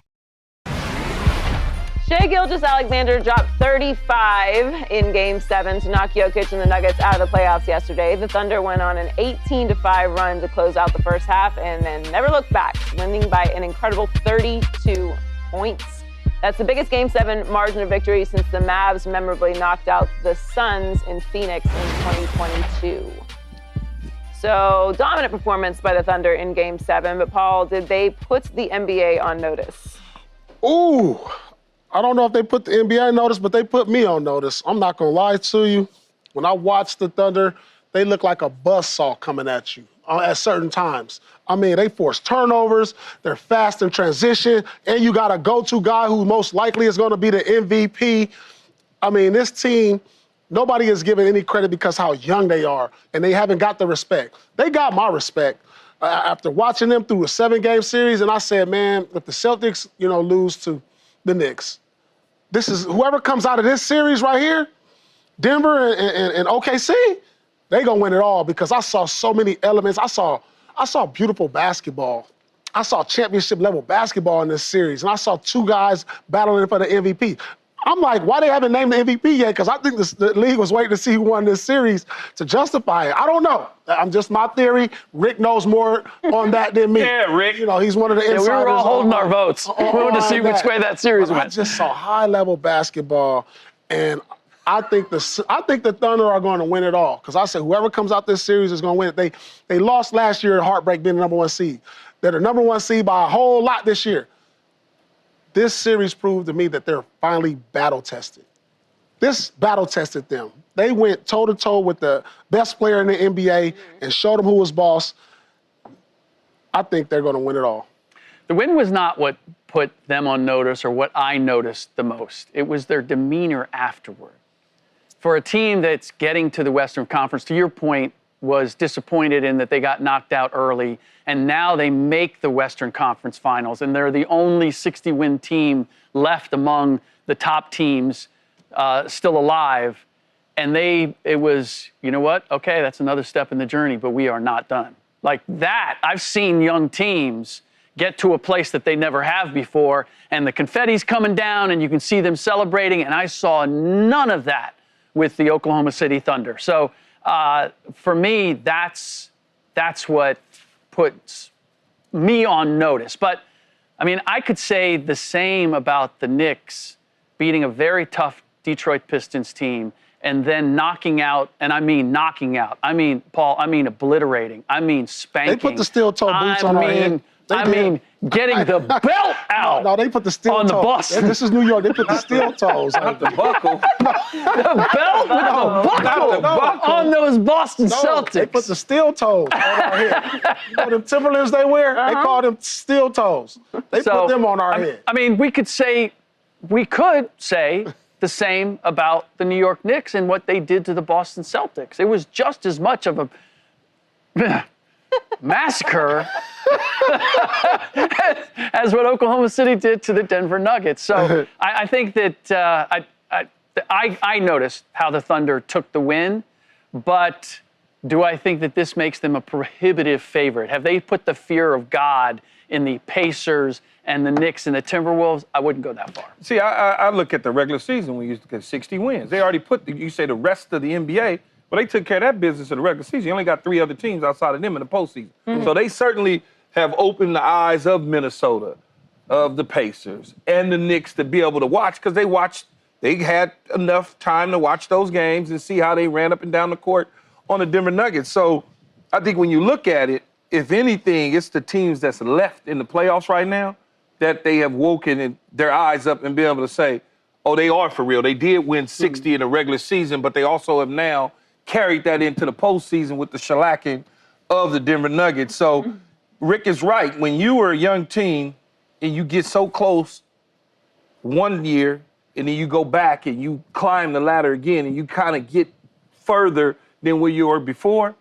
Speaker 3: Shai Gilgeous-Alexander dropped 35 in Game 7 to knock Jokic and the Nuggets out of the playoffs yesterday. The Thunder went on an 18-5 run to close out the first half and then never looked back, winning by an incredible 32 points. That's the biggest Game 7 margin of victory since the Mavs memorably knocked out the Suns in Phoenix in 2022. So, dominant performance by the Thunder in Game 7, but Paul, did they put the NBA on notice?
Speaker 4: Ooh, I don't know if they put the NBA on notice, but they put me on notice. I'm not gonna lie to you. When I watch the Thunder, they look like a buzzsaw coming at you at certain times. I mean, they force turnovers, they're fast in transition, and you got a go-to guy who most likely is gonna be the MVP. I mean, this team, nobody is given any credit because how young they are, and they haven't got the respect. They got my respect. After watching them through a 7-game series, and I said, man, if the Celtics, lose to the Knicks, this is whoever comes out of this series right here, Denver and OKC, they gonna win it all because I saw so many elements. I saw beautiful basketball. I saw championship level basketball in this series, and I saw two guys battling for the MVP. I'm like, why they haven't named the MVP yet? Because I think the league was waiting to see who won this series to justify it. I don't know. I'm just my theory. Rick knows more on that than me.
Speaker 5: Yeah, Rick.
Speaker 4: He's one of the insiders.
Speaker 7: Yeah, we were all holding our votes. We wanted to see which way that series went.
Speaker 4: I just saw high-level basketball, and I think the Thunder are going to win it all. Because I said whoever comes out this series is going to win it. They lost last year at heartbreak being the number 1 seed. They're the number 1 seed by a whole lot this year. This series proved to me that they're finally battle-tested. This battle-tested them. They went toe-to-toe with the best player in the NBA and showed them who was boss. I think they're going to win it all.
Speaker 7: The win was not what put them on notice or what I noticed the most. It was their demeanor afterward. For a team that's getting to the Western Conference, to your point, was disappointed in that they got knocked out early, and now they make the Western Conference Finals, and they're the only 60-win team left among the top teams still alive. And it was, you know what? Okay, that's another step in the journey, but we are not done. Like that, I've seen young teams get to a place that they never have before, and the confetti's coming down, and you can see them celebrating, and I saw none of that with the Oklahoma City Thunder. So for me, that's what puts me on notice. But, I mean, I could say the same about the Knicks beating a very tough Detroit Pistons team and then knocking out, and I mean knocking out. I mean, Paul, I mean obliterating. I mean spanking.
Speaker 4: They put the steel-toe boots on our head.
Speaker 7: I mean, getting the belt out.
Speaker 4: No, they put the steel
Speaker 7: on the bus.
Speaker 4: This is New York. They put the steel toes.
Speaker 5: Not the buckle.
Speaker 7: The belt with the buckle on those Boston Celtics.
Speaker 4: They put the steel toes on our head. The Timberlands they wear, they call them steel toes. They put them on our head.
Speaker 7: I mean, we could say the same about the New York Knicks and what they did to the Boston Celtics. It was just as much of a massacre as what Oklahoma City did to the Denver Nuggets. So I think that I noticed how the Thunder took the win, but do I think that this makes them a prohibitive favorite? Have they put the fear of God in the Pacers and the Knicks and the Timberwolves? I wouldn't go that far.
Speaker 5: See, I look at the regular season when you used to get 60 wins. They already put, you say the rest of the NBA, but they took care of that business in the regular season. You only got 3 other teams outside of them in the postseason. Mm-hmm. So they certainly have opened the eyes of Minnesota, of the Pacers, and the Knicks to be able to watch, because they had enough time to watch those games and see how they ran up and down the court on the Denver Nuggets. So I think when you look at it, if anything, it's the teams that's left in the playoffs right now that they have woken their eyes up and been able to say, oh, they are for real. They did win 60 in the regular season, but they also have now carried that into the postseason with the shellacking of the Denver Nuggets. So Rick is right. When you were a young team and you get so close one year and then you go back and you climb the ladder again and you kind of get further than where you were before,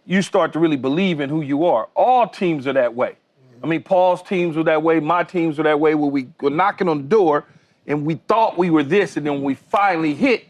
Speaker 5: you start to really believe in who you are. All teams are that way. I mean, Paul's teams were that way, my teams were that way, where we were knocking on the door and we thought we were this, and then when we finally hit,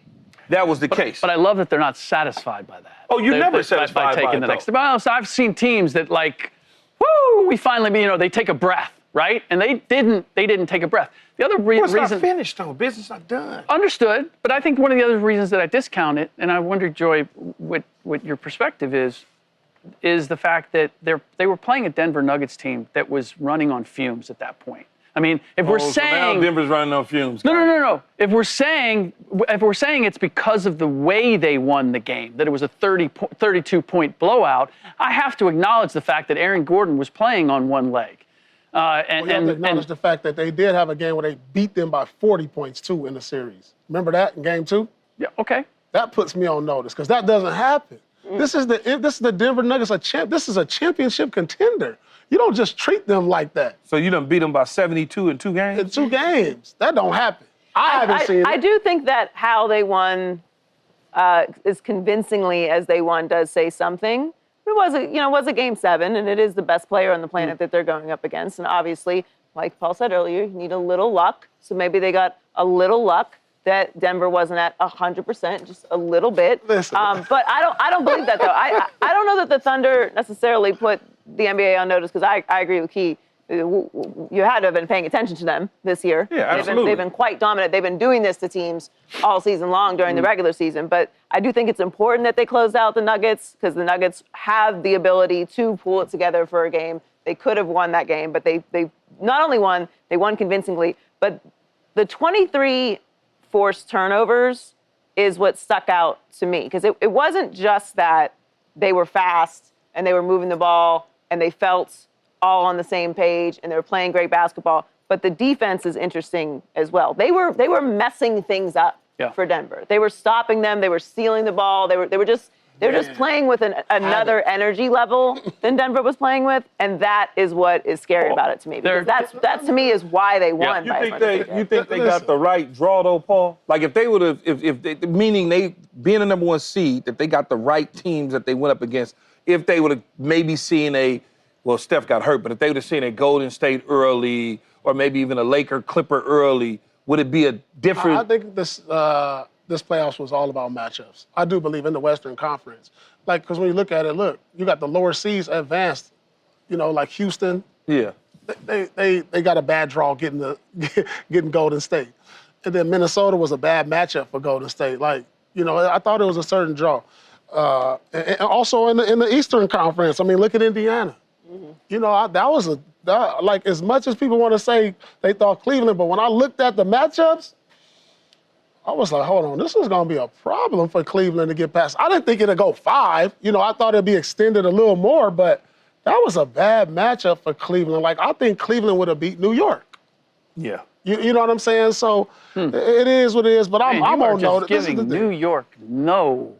Speaker 5: that was the case.
Speaker 7: But I love that they're not satisfied by that.
Speaker 5: Oh, you're never satisfied
Speaker 7: by taking
Speaker 5: by
Speaker 7: the
Speaker 5: it,
Speaker 7: next.
Speaker 5: though.
Speaker 7: Well, so I've seen teams that woo, we finally, they take a breath, right? And they didn't take a breath. The other
Speaker 5: Well, it's
Speaker 7: reason.
Speaker 5: not finished, though. Business not done.
Speaker 7: Understood, but I think one of the other reasons that I discount it, and I wonder, Joy, what your perspective is the fact that they were playing a Denver Nuggets team that was running on fumes at that point. I mean, if we're saying
Speaker 5: so now Denver's running on fumes.
Speaker 7: No. If we're saying it's because of the way they won the game, that it was a 32-point blowout, I have to acknowledge the fact that Aaron Gordon was playing on one leg.
Speaker 4: You have to acknowledge the fact that they did have a game where they beat them by 40 points, too, in the series. Remember that in game 2?
Speaker 7: Yeah, okay.
Speaker 4: That puts me on notice because that doesn't happen. This is the Denver Nuggets. This is a championship contender. You don't just treat them like that.
Speaker 5: So you done beat them by 72 in 2 games?
Speaker 4: In 2 games. That don't happen. I haven't seen it.
Speaker 3: I do think that how they won as convincingly as they won does say something. It was a game 7, and it is the best player on the planet that they're going up against. And obviously, like Paul said earlier, you need a little luck. So maybe they got a little luck that Denver wasn't at 100%, just a little bit.
Speaker 4: Listen.
Speaker 3: But I don't believe that, though. I don't know that the Thunder necessarily put the NBA on notice, because I agree with Key. You had to have been paying attention to them this year.
Speaker 5: Yeah, absolutely.
Speaker 3: They've been quite dominant. They've been doing this to teams all season long during the regular season. But I do think it's important that they closed out the Nuggets, because the Nuggets have the ability to pull it together for a game. They could have won that game, but they not only won, they won convincingly. But the 23 forced turnovers is what stuck out to me, because it wasn't just that they were fast and they were moving the ball and they felt all on the same page and they were playing great basketball, but the defense is interesting as well. They were messing things up for Denver. They were stopping them. They were stealing the ball. They were just playing with another energy level than Denver was playing with, and that is what is scary about it to me. Because that to me is why they won.
Speaker 5: You think they got the right draw though, Paul? Like if they would have, meaning they being a number 1 seed, that they got the right teams that they went up against. If they would have maybe seen Steph got hurt, but if they would have seen a Golden State early, or maybe even a Laker Clipper early, would it be a different?
Speaker 4: I think this playoffs was all about matchups. I do believe in the Western Conference. Because when you look at it, you got the lower seeds advanced, like Houston.
Speaker 5: Yeah.
Speaker 4: They got a bad draw getting Golden State. And then Minnesota was a bad matchup for Golden State. I thought it was a certain draw. And also in the Eastern Conference, look at Indiana. Mm-hmm. That was as much as people want to say they thought Cleveland, but when I looked at the matchups, I was like, hold on, this is going to be a problem for Cleveland to get past. I didn't think it'd go 5. I thought it'd be extended a little more, but that was a bad matchup for Cleveland. I think Cleveland would have beat New York.
Speaker 5: Yeah.
Speaker 4: You know what I'm saying? So it is what it is, but I'm on notice.
Speaker 7: Giving New York no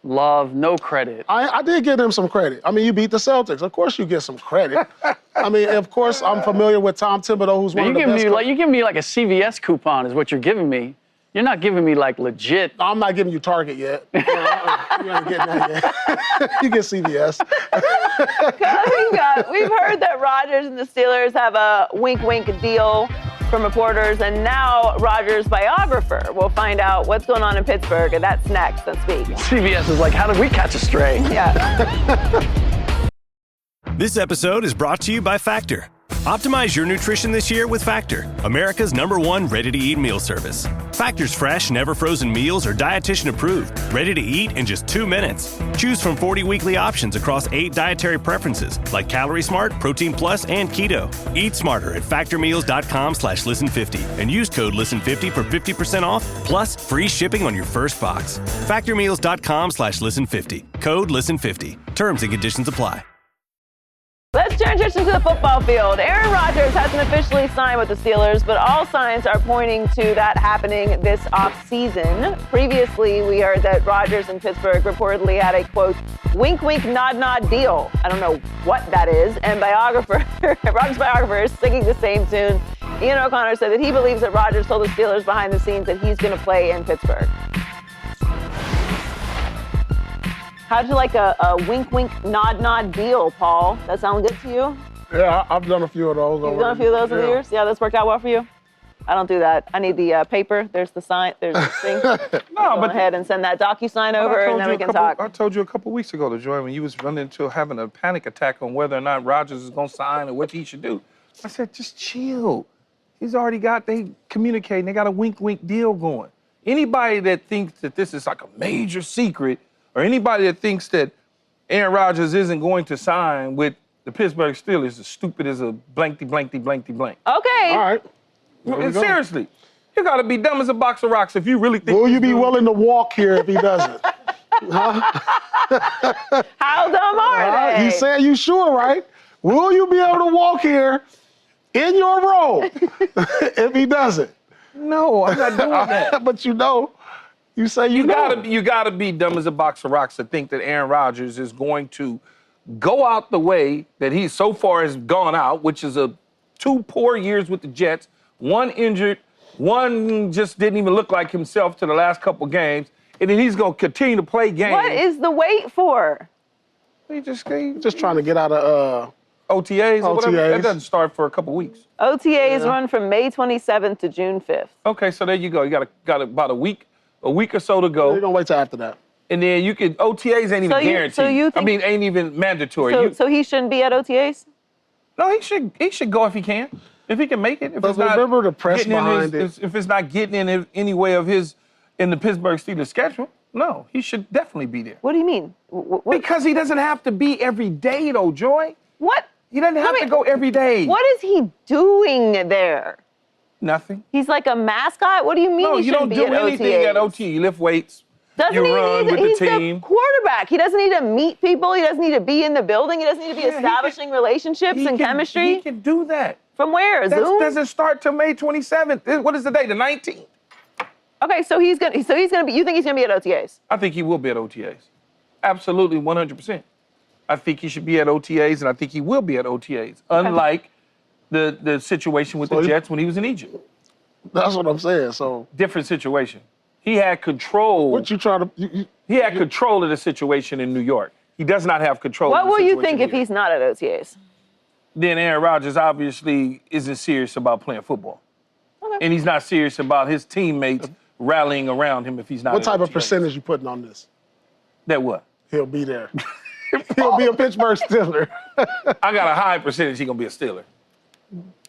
Speaker 7: love, no credit.
Speaker 4: I did give them some credit. You beat the Celtics. Of course you get some credit. Of course I'm familiar with Tom Thibodeau, who's one of the best.
Speaker 7: You give me like a CVS coupon is what you're giving me. You're not giving me legit.
Speaker 4: No, I'm not giving you Target yet. You ain't getting that yet. You get CVS.
Speaker 3: We've heard that Rodgers and the Steelers have a wink-wink deal from reporters, and now Rodgers' biographer will find out what's going on in Pittsburgh, and that's next on Speak.
Speaker 7: CVS is like, how did we catch a stray?
Speaker 3: Yeah.
Speaker 11: This episode is brought to you by Factor. Optimize your nutrition this year with Factor, America's #1 ready-to-eat meal service. Factor's fresh, never-frozen meals are dietitian approved, ready to eat in just 2 minutes. Choose from 40 weekly options across 8 dietary preferences like Calorie Smart, Protein Plus, and Keto. Eat smarter at factormeals.com/listen50 and use code listen50 for 50% off plus free shipping on your first box. Factormeals.com/listen50. Code listen50. Terms and conditions apply.
Speaker 3: Let's transition to the football field. Aaron Rodgers hasn't officially signed with the Steelers, but all signs are pointing to that happening this offseason. Previously, we heard that Rodgers and Pittsburgh reportedly had a, quote, wink-wink, nod-nod deal. I don't know what that is. And Rodgers' biographer is singing the same tune. Ian O'Connor said that he believes that Rodgers told the Steelers behind the scenes that he's going to play in Pittsburgh. How'd you like a wink, wink, nod, nod deal, Paul? That sound good to you?
Speaker 4: Yeah, I've done a few of those.
Speaker 3: You've done a few of those over the years? Yeah, that's worked out well for you? I don't do that. I need the paper. There's the sign. There's the thing. Go ahead and send that DocuSign over, and then we can talk.
Speaker 5: I told you a couple weeks ago, LaJoy, when you was running into having a panic attack on whether or not Rodgers is going to sign or what he should do. I said, just chill. He's already they communicating. They got a wink, wink deal going. Anybody that thinks that this is like a major secret, or anybody that thinks that Aaron Rodgers isn't going to sign with the Pittsburgh Steelers is as stupid as a blankety, blankety, blankety, blank.
Speaker 3: Okay.
Speaker 4: All right.
Speaker 5: And seriously, you got to be dumb as a box of rocks if you really think.
Speaker 4: Will you be willing to walk here if he doesn't? Huh?
Speaker 3: How dumb are they?
Speaker 4: He said you sure, right? Will you be able to walk here in your role if he doesn't?
Speaker 5: No, I'm not doing that.
Speaker 4: But you say you know.
Speaker 5: You gotta be dumb as a box of rocks to think that Aaron Rodgers is going to go out the way that he so far has gone out, which is 2 poor years with the Jets, 1 injured, 1 just didn't even look like himself to the last couple games, and then he's gonna continue to play games.
Speaker 3: What is the wait for?
Speaker 5: He just
Speaker 4: trying to get out of
Speaker 5: OTAs or whatever. That doesn't start for a couple weeks.
Speaker 3: OTAs run from May 27th to June 5th.
Speaker 5: Okay, so there you go. You got about a week or so to go.
Speaker 4: You're gonna wait till after that.
Speaker 5: And then OTAs ain't even guaranteed. Ain't even mandatory.
Speaker 3: So he shouldn't be at OTAs?
Speaker 5: No, he should go if he can. If he can make it. If
Speaker 4: but
Speaker 5: it's not
Speaker 4: remember the press behind it.
Speaker 5: If it's not getting in any way of in the Pittsburgh Steelers schedule, no, he should definitely be there.
Speaker 3: What do you mean?
Speaker 5: Because he doesn't have to be every day, though, Joy.
Speaker 3: What?
Speaker 5: He doesn't have to go every day.
Speaker 3: What is he doing there?
Speaker 5: Nothing.
Speaker 3: He's like a mascot? What do you mean
Speaker 5: No,
Speaker 3: he
Speaker 5: you don't
Speaker 3: be
Speaker 5: do
Speaker 3: at
Speaker 5: anything
Speaker 3: OTAs?
Speaker 5: at OT. You lift weights.
Speaker 3: Doesn't
Speaker 5: you
Speaker 3: he
Speaker 5: run
Speaker 3: need,
Speaker 5: with
Speaker 3: he's
Speaker 5: the team.
Speaker 3: The quarterback. He doesn't need to meet people. He doesn't need to be in the building. He doesn't need to be establishing relationships and chemistry.
Speaker 5: He can do that.
Speaker 3: From where?
Speaker 5: That
Speaker 3: Zoom?
Speaker 5: doesn't start till May 27th. What is the day? The 19th.
Speaker 3: Okay, so he's gonna be. You think he's gonna be at OTAs?
Speaker 5: I think he will be at OTAs. Absolutely, 100%. I think he should be at OTAs, and I think he will be at OTAs. Unlike the situation with the Jets when he was in Egypt.
Speaker 4: That's what I'm saying. So
Speaker 5: different situation. He had control.
Speaker 4: What you trying to?
Speaker 5: He had control of the situation in New York. He does not have control.
Speaker 3: What
Speaker 5: of the
Speaker 3: will you
Speaker 5: situation
Speaker 3: think if
Speaker 5: here.
Speaker 3: he's not at OTAs?
Speaker 5: Then Aaron Rodgers obviously isn't serious about playing football. Okay. And he's not serious about his teammates rallying around him if he's not.
Speaker 4: What type of
Speaker 5: OTAs.
Speaker 4: percentage you putting on this?
Speaker 5: That what?
Speaker 4: He'll be there. He'll be a Pittsburgh Steeler.
Speaker 5: I got a high percentage he's gonna be a Steeler.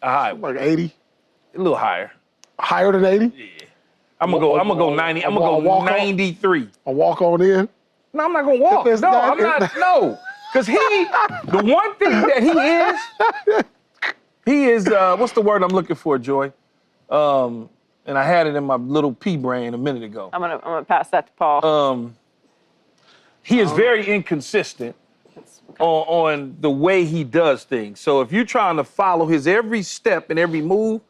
Speaker 5: A high one.
Speaker 4: Like 80?
Speaker 5: A little higher.
Speaker 4: Higher than 80?
Speaker 5: Yeah. I'm gonna go 90. I'm gonna go 93.
Speaker 4: A walk on in?
Speaker 5: No, I'm not gonna walk. No, I'm not. No, because the one thing that he is what's the word I'm looking for, Joy? And I had it in my little pea brain a minute ago.
Speaker 3: I'm gonna pass that to Paul.
Speaker 5: He is very inconsistent on the way he does things. So if you're trying to follow his every step and every move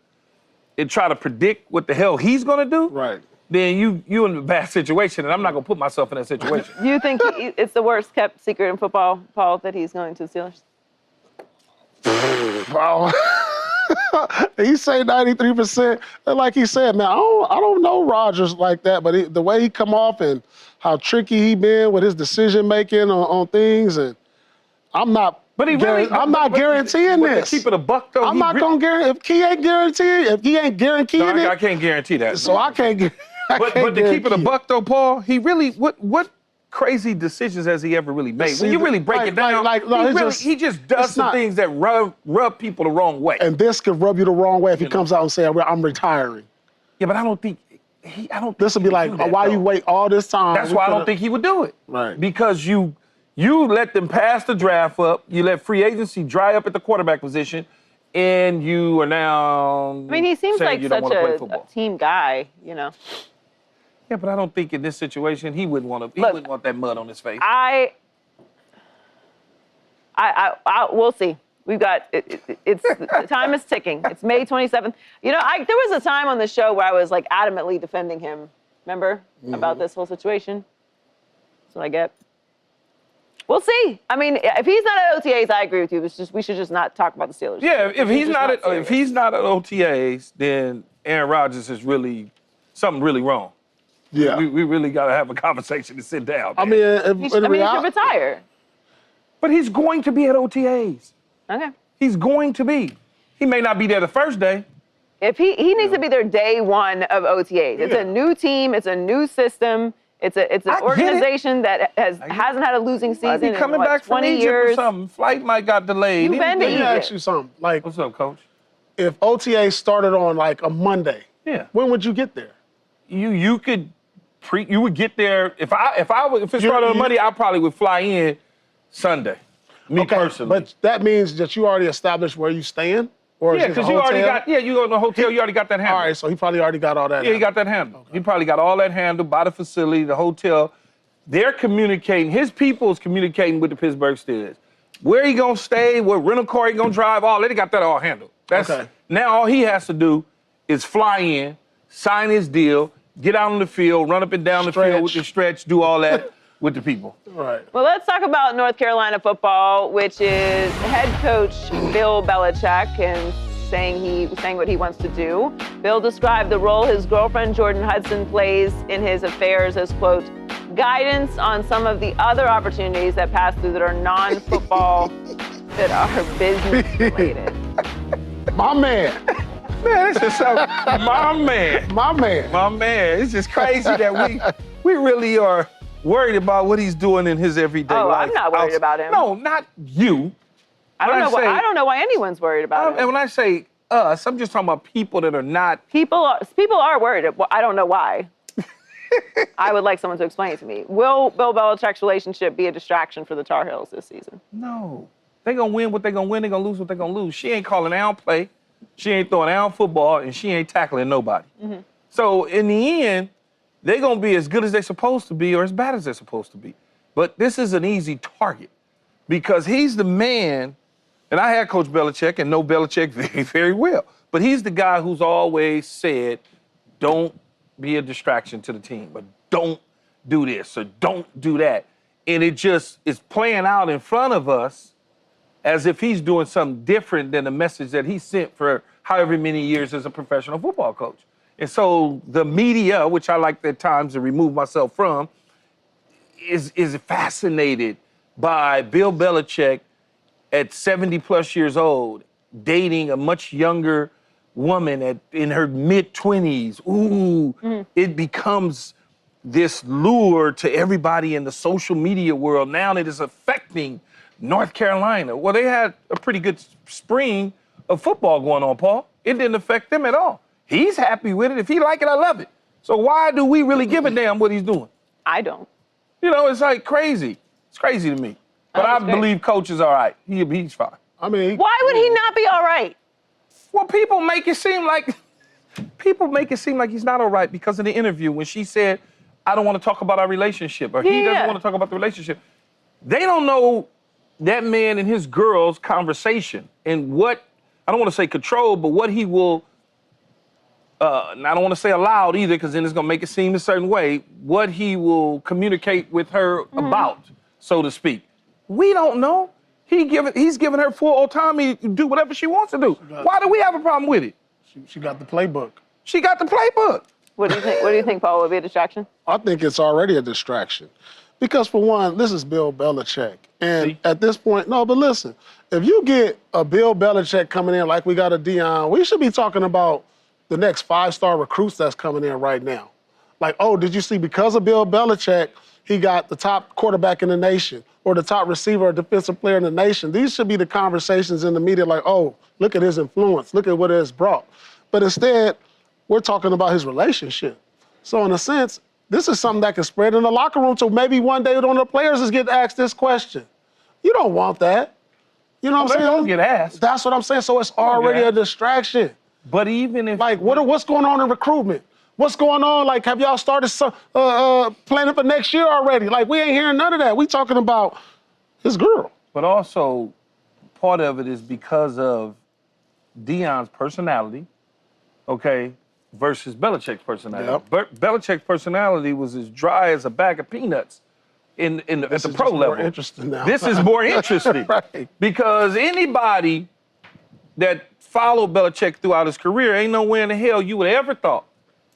Speaker 5: and try to predict what the hell he's gonna do,
Speaker 4: right?
Speaker 5: Then you in a bad situation, and I'm not gonna put myself in that situation.
Speaker 3: You think it's the worst kept secret in football, Paul, that he's going to the Steelers?
Speaker 4: Wow. He say 93%. Like he said, man, I don't know Rodgers like that, but the way he come off and how tricky he been with his decision making on things, and I'm not.
Speaker 5: But
Speaker 4: I'm not guaranteeing this.
Speaker 5: To keep it a buck, though.
Speaker 4: I'm not gonna guarantee if he ain't guaranteeing. If he ain't guaranteeing it,
Speaker 5: I can't guarantee that.
Speaker 4: So I can't.
Speaker 5: But to keep it a buck, though, Paul, he really what crazy decisions has he ever really made? When you really break it down, he just does some things that rub people the wrong way.
Speaker 4: And this could rub you the wrong way if he comes out and say, "I'm retiring."
Speaker 5: Yeah, but I don't think.
Speaker 4: This would be like, why you wait all this time?
Speaker 5: That's why I don't think he would do it.
Speaker 4: Right.
Speaker 5: Because you let them pass the draft up, you let free agency dry up at the quarterback position, and you are now.
Speaker 3: I mean, he seems like such a team guy, you know.
Speaker 5: Yeah, but I don't think in this situation he wouldn't want to. He wouldn't want that mud on his face.
Speaker 3: We'll see. We've got it's the time is ticking. It's May 27th. You know, there was a time on the show where I was like adamantly defending him. Remember about this whole situation? That's what I get. We'll see. I mean, if he's not at OTAs, I agree with you. We should just not talk about the Steelers.
Speaker 5: Yeah, if he's not at OTAs, then Aaron Rodgers is really something really wrong.
Speaker 4: Yeah.
Speaker 5: We really got to have a conversation to sit down.
Speaker 4: I mean,
Speaker 3: He should retire.
Speaker 5: But he's going to be at OTAs.
Speaker 3: Okay.
Speaker 5: He's going to be. He may not be there the first day.
Speaker 3: If he needs to be there day one of OTAs. It's a new team. It's a new system. It's an organization that hasn't had a losing season
Speaker 5: Might be coming
Speaker 3: in
Speaker 5: back from
Speaker 3: 20
Speaker 5: Egypt
Speaker 3: years.
Speaker 5: or something. Flight might got delayed.
Speaker 3: You've been to
Speaker 4: Let me
Speaker 3: Egypt.
Speaker 4: ask you something. Like,
Speaker 5: What's up, Coach?
Speaker 4: if OTA started on like a Monday,
Speaker 5: Yeah.
Speaker 4: when would you get there?
Speaker 5: You could you would get there if it started on Monday, I probably would fly in Sunday. Me personally.
Speaker 4: But that means that you already established where you staying? Or
Speaker 5: Yeah, because you already got, you go to the hotel, you already got that handled.
Speaker 4: All right, so he probably already got all that.
Speaker 5: Yeah, he got that handled. He probably got all that handled by the facility, the hotel. They're communicating, his people is communicating with the Pittsburgh Steelers. Where he gonna stay, what rental car he gonna drive, they got that all handled. Now all he has to do is fly in, sign his deal, get out on the field, run up and down the field with the stretch, do all that with the people.
Speaker 4: Right.
Speaker 3: Well, let's talk about North Carolina football, which is head coach Bill Belichick and saying what he wants to do. Bill described the role his girlfriend Jordan Hudson plays in his affairs as, quote, guidance on some of the other opportunities that pass through that are non-football, that are business related.
Speaker 4: My man.
Speaker 5: Man, it's just so, my man.
Speaker 4: My man.
Speaker 5: My man. It's just crazy that we really are worried about what he's doing in his everyday life.
Speaker 3: I'm not worried about him.
Speaker 5: No, not you.
Speaker 3: I don't know why anyone's worried about him.
Speaker 5: And when I say us, I'm just talking about people that are not.
Speaker 3: People are worried. I don't know why. I would like someone to explain it to me. Will Bill Belichick's relationship be a distraction for the Tar Heels this season?
Speaker 5: No. They're going to win what they're going to win. They're going to lose what they're going to lose. She ain't calling down play. She ain't throwing down football, and she ain't tackling nobody. Mm-hmm. So in the end, they're going to be as good as they're supposed to be or as bad as they're supposed to be. But this is an easy target because he's the man, and I had Coach Belichick and know Belichick very, very well, but he's the guy who's always said, don't be a distraction to the team, but don't do this or don't do that. And it just is playing out in front of us as if he's doing something different than the message that he sent for however many years as a professional football coach. And so the media, which I like at times to remove myself from, is fascinated by Bill Belichick at 70 plus years old, dating a much younger woman in her mid-20s. It becomes this lure to everybody in the social media world now that is affecting North Carolina. Well, they had a pretty good spring of football going on, Paul. It didn't affect them at all. He's happy with it. If he like it, I love it. So why do we really give a damn what he's doing?
Speaker 3: I don't.
Speaker 5: It's like crazy. It's crazy to me. But I believe Coach is all right. He's fine.
Speaker 4: I mean,
Speaker 3: why would he not be all right?
Speaker 5: Well, people make it seem like he's not all right because of the interview when she said, I don't want to talk about our relationship, or he doesn't want to talk about the relationship. They don't know that man and his girl's conversation and what, I don't want to say control, but what he will, and I don't want to say allowed either because then it's going to make it seem a certain way, what he will communicate with her about, so to speak. We don't know. He's giving her full autonomy to do whatever she wants to do. Why do we have a problem with it?
Speaker 4: She got the playbook.
Speaker 5: She got the playbook.
Speaker 3: What do you think? What do you think, Paul? Would be a distraction?
Speaker 4: I think it's already a distraction. Because for one, this is Bill Belichick. And at this point, no, but listen, if you get a Bill Belichick coming in like we got a Deion, we should be talking about the next 5-star recruits that's coming in right now. Like, oh, did you see because of Bill Belichick, he got the top quarterback in the nation or the top receiver or defensive player in the nation. These should be the conversations in the media like, oh, look at his influence. Look at what it has brought. But instead, we're talking about his relationship. So in a sense, this is something that can spread in the locker room so maybe one day one of the players is getting asked this question. You don't want that. You know what I'm saying?
Speaker 5: They don't get asked.
Speaker 4: That's what I'm saying. So it's already a distraction.
Speaker 5: But even if...
Speaker 4: Like, what's going on in recruitment? What's going on? Like, have y'all started planning for next year already? Like, we ain't hearing none of that. We talking about his girl.
Speaker 5: But also, part of it is because of Deion's personality, okay, versus Belichick's personality. Belichick's personality was as dry as a bag of peanuts at the pro level.
Speaker 4: More interesting now.
Speaker 5: This is more interesting.
Speaker 4: Right.
Speaker 5: Because anybody that followed Belichick throughout his career ain't nowhere in the hell you would ever thought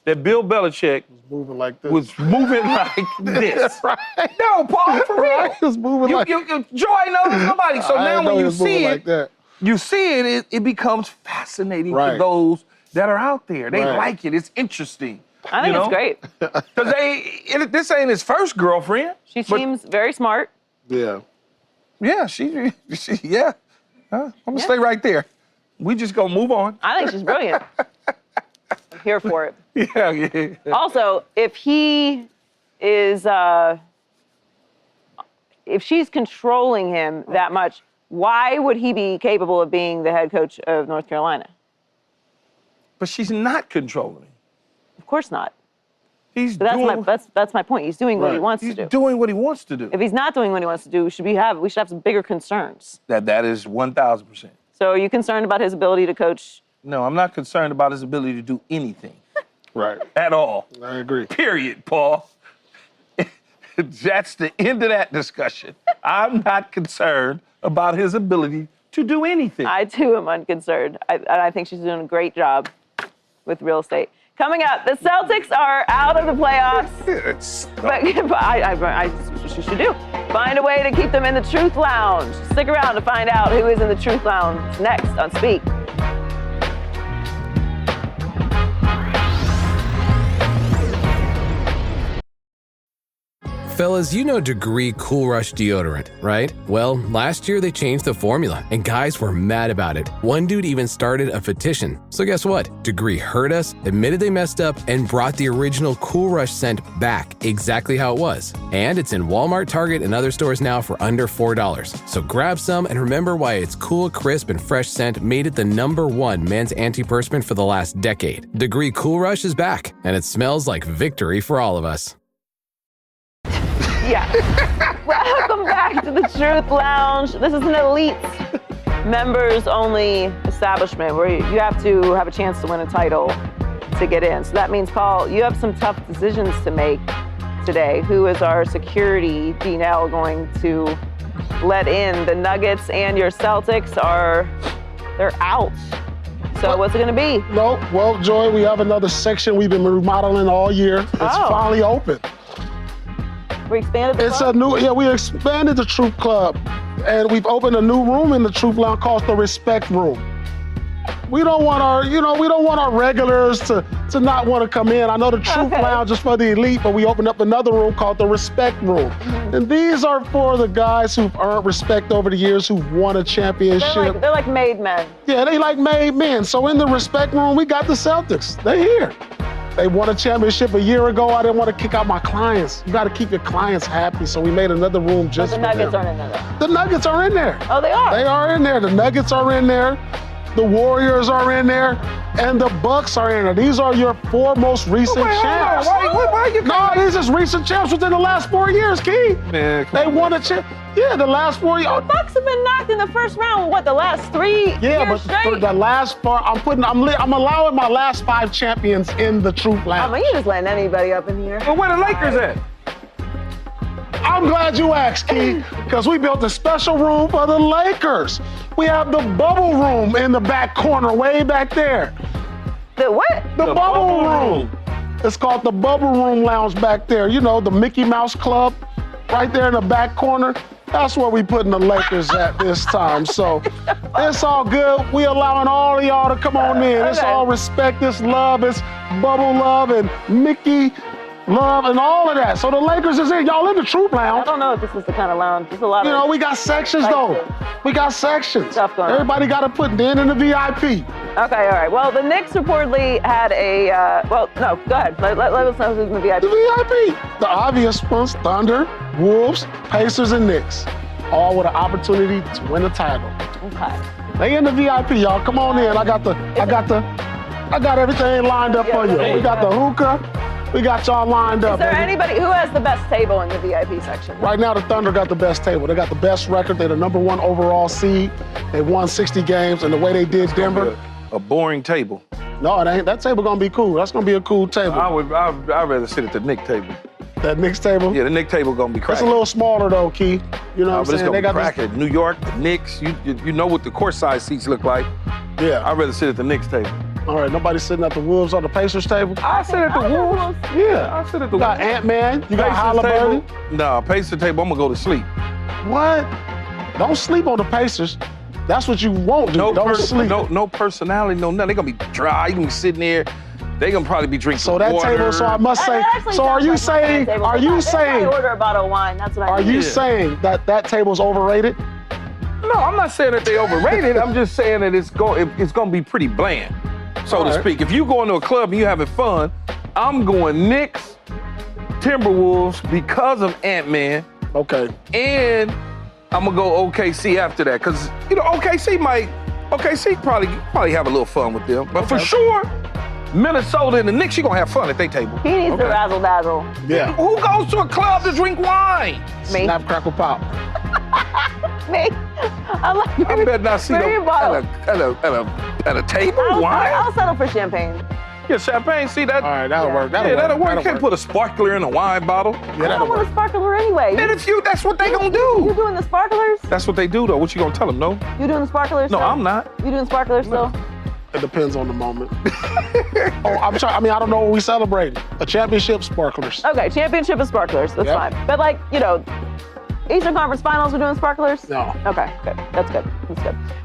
Speaker 5: that Bill Belichick
Speaker 4: moving like this.
Speaker 5: was moving like this.
Speaker 4: Right.
Speaker 5: No, Paul, for real.
Speaker 4: Right. He was moving like
Speaker 5: Joy knows somebody. So now when you see it,
Speaker 4: like that.
Speaker 5: you see it becomes fascinating to those that are out there. They like it. It's interesting.
Speaker 3: I think it's great.
Speaker 5: Because this ain't his first girlfriend.
Speaker 3: She seems very smart.
Speaker 4: Yeah.
Speaker 5: Yeah, yeah. I'm gonna stay right there. We just gonna move on.
Speaker 3: I think she's brilliant. I'm here for it.
Speaker 5: Yeah.
Speaker 3: Also, if he is, if she's controlling him that much, why would he be capable of being the head coach of North Carolina?
Speaker 5: But she's not controlling him.
Speaker 3: Of course not.
Speaker 5: That's
Speaker 3: That's my point. He's doing what he wants to do.
Speaker 5: He's doing what he wants to do.
Speaker 3: If he's not doing what he wants to do, we should have some bigger concerns.
Speaker 5: That is 1,000%.
Speaker 3: So are you concerned about his ability to coach?
Speaker 5: No, I'm not concerned about his ability to do anything.
Speaker 4: Right.
Speaker 5: At all.
Speaker 4: I agree.
Speaker 5: Period, Paul. That's the end of that discussion. I'm not concerned about his ability to do anything.
Speaker 3: I, too, am unconcerned. I think she's doing a great job with real estate. Coming up, the Celtics are out of the playoffs. But she should do. Find a way to keep them in the Truth Lounge. Stick around to find out who is in the Truth Lounge next on Speak.
Speaker 12: Fellas, you know Degree Cool Rush deodorant, right? Well, last year they changed the formula, and guys were mad about it. One dude even started a petition. So guess what? Degree heard us, admitted they messed up, and brought the original Cool Rush scent back exactly how it was. And it's in Walmart, Target, and other stores now for under $4. So grab some and remember why its cool, crisp, and fresh scent made it the #1 men's antiperspirant for the last decade. Degree Cool Rush is back, and it smells like victory for all of us.
Speaker 3: Yeah. Welcome back to the Truth Lounge. This is an elite members-only establishment where you have to have a chance to win a title to get in. So that means, Paul, you have some tough decisions to make today. Who is our security D-Nell going to let in? The Nuggets and your Celtics they're out. So what's it going to be?
Speaker 4: No, well, Joy, we have another section we've been remodeling all year. It's finally open.
Speaker 3: We expanded the club?
Speaker 4: We expanded the Truth Club, and we've opened a new room in the Truth Lounge called the Respect Room. We don't want our regulars to not want to come in. I know the Truth Lounge is for the elite, but we opened up another room called the Respect Room. Mm-hmm. And these are for the guys who've earned respect over the years, who've won a championship.
Speaker 3: They're like made men.
Speaker 4: Yeah, they like made men. So in the Respect Room, we got the Celtics. They're here. They won a championship a year ago. I didn't want to kick out my clients. You got to keep your clients happy, so we made another room just for them.
Speaker 3: But the Nuggets aren't in there, though.
Speaker 4: The Nuggets are in there.
Speaker 3: Oh, they are?
Speaker 4: They are in there. The Nuggets are in there. The Warriors are in there. And the Bucks are in there. These are your 4 most recent champs.
Speaker 5: Why you
Speaker 4: these are recent champs within the last 4 years, Key. Man, they won a champ. Yeah, the last 4 years.
Speaker 3: The Bucks have been knocked in the first round, the last 3 years straight?
Speaker 4: For the last 4, I'm allowing my last 5 champions in the Truth Lounge.
Speaker 3: I mean, you're just letting anybody up in here.
Speaker 5: Well, where the Lakers at?
Speaker 4: I'm glad you asked, Key, because we built a special room for the Lakers. We have the bubble room in the back corner, way back there.
Speaker 3: The what?
Speaker 4: The bubble room. It's called the Bubble Room Lounge back there. You know, the Mickey Mouse Club, right there in the back corner. That's where we putting the Lakers at this time. So it's all good. We allowing all of y'all to come on in. It's all respect, it's love, it's bubble love and Mickey love and all of that. So the Lakers is in. Y'all in the Truth Lounge.
Speaker 3: I don't know if this is the kind of lounge. There's a lot of...
Speaker 4: we got sections, though. We got sections.
Speaker 3: Stuff going on.
Speaker 4: Everybody got to put in the VIP.
Speaker 3: Okay, all right. Well, the Knicks reportedly had a... go ahead. Let us know who's in the VIP.
Speaker 4: The VIP. The obvious ones, Thunder, Wolves, Pacers, and Knicks. All with an opportunity to win a title.
Speaker 3: Okay.
Speaker 4: They in the VIP, y'all. Come on in. I got everything lined up for you. We got the hookah. We got y'all lined up.
Speaker 3: Is there anybody who has the best table in the VIP section?
Speaker 4: Right now, the Thunder got the best table. They got the best record. They're the #1 overall seed. They won 60 games, and the way they did Denver.
Speaker 5: A boring table.
Speaker 4: No, it ain't. That table gonna be cool. That's gonna be a cool table.
Speaker 5: I'd rather sit at the Knicks table.
Speaker 4: That Knicks table?
Speaker 5: Yeah, the Knicks table gonna be cracking.
Speaker 4: It's a little smaller though, Key. You know what I'm saying?
Speaker 5: It's gonna be cracking. New York, the Knicks. You know what the court side seats look like.
Speaker 4: Yeah.
Speaker 5: I'd rather sit at the Knicks table.
Speaker 4: All right, nobody sitting at the Wolves or the Pacers table?
Speaker 5: I sit at the Wolves. Yeah, I sit at the Wolves.
Speaker 4: You got Ant-Man, you got
Speaker 5: Pacers
Speaker 4: Halliburton.
Speaker 5: table. No, Pacers table, I'm going to go to sleep.
Speaker 4: What? Don't sleep on the Pacers. That's what you won't do. Don't sleep.
Speaker 5: No personality, no nothing. They're going to be dry. You're going to be sitting there. They're going to probably be drinking
Speaker 4: So that
Speaker 5: water.
Speaker 4: table, so I must say, so are you saying,
Speaker 3: I order a bottle of wine. That's what I do.
Speaker 4: Are you saying that table's overrated?
Speaker 5: No, I'm not saying that they overrated. I'm just saying that it's going to be pretty bland, so to speak. If you go into a club and you're having fun, I'm going Knicks, Timberwolves because of Ant-Man.
Speaker 4: Okay.
Speaker 5: And I'm going to go OKC after that because, OKC probably have a little fun with them. But for sure, Minnesota and the Knicks, you're going to have fun at their table.
Speaker 3: He needs to razzle-dazzle.
Speaker 4: Yeah.
Speaker 5: Who goes to a club to drink wine?
Speaker 3: Me.
Speaker 4: Snap, crackle, pop.
Speaker 3: Me.
Speaker 5: I better not see them at a table, wine.
Speaker 3: I'll settle for champagne.
Speaker 5: Yeah, champagne, see that?
Speaker 4: All right, that'll work.
Speaker 5: That'll work. You can't put a sparkler in a wine bottle.
Speaker 3: I don't want a sparkler anyway.
Speaker 5: Man, that's what they gonna do.
Speaker 3: You doing the sparklers?
Speaker 5: That's what they do, though. What you gonna tell them, no?
Speaker 3: You doing the sparklers
Speaker 5: No,
Speaker 3: still?
Speaker 5: I'm not.
Speaker 3: You doing sparklers still?
Speaker 4: It depends on the moment. I'm sorry. I mean, I don't know what we celebrating. A championship, sparklers.
Speaker 3: Okay, championship is sparklers. That's fine. But Eastern Conference Finals, we're doing sparklers?
Speaker 4: No.
Speaker 3: Okay, good. That's good.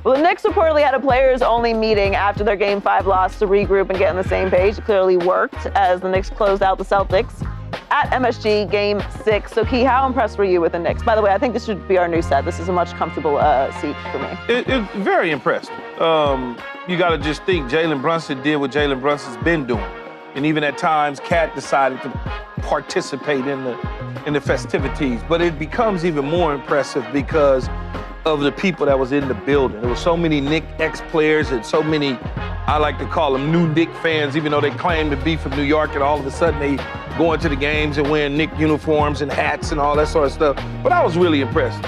Speaker 3: Well, the Knicks reportedly had a players-only meeting after their Game 5 loss to regroup and get on the same page. It clearly worked as the Knicks closed out the Celtics at MSG Game 6. So, Key, how impressed were you with the Knicks? By the way, I think this should be our new set. This is a much comfortable seat for me.
Speaker 5: It's very impressed. You got to just think Jalen Brunson did what Jalen Brunson's been doing. And even at times, Cat decided to participate in the festivities. But it becomes even more impressive because of the people that was in the building. There were so many Knick ex-players and so many, I like to call them new Knick fans, even though they claim to be from New York, and all of a sudden they go into the games and wearing Knick uniforms and hats and all that sort of stuff. But I was really impressed.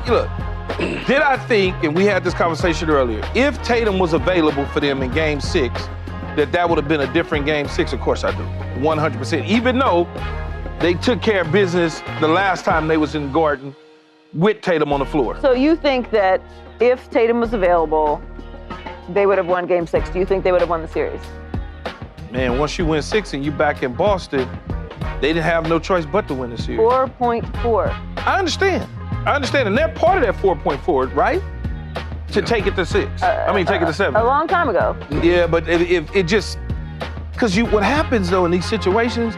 Speaker 5: Look, did I think, and we had this conversation earlier, if Tatum was available for them in Game 6, that would have been a different Game 6? Of course I do, 100%. Even though they took care of business the last time they was in Garden with Tatum on the floor.
Speaker 3: So you think that if Tatum was available, they would have won Game 6? Do you think they would have won the series?
Speaker 5: Man, once you win 6 and you back in Boston, they didn't have no choice but to win the series.
Speaker 3: 4.4.
Speaker 5: I understand, and they're part of that 4.4, right? To take it to 6. Take it to 7.
Speaker 3: A long time ago.
Speaker 5: Yeah, but it just, because what happens though in these situations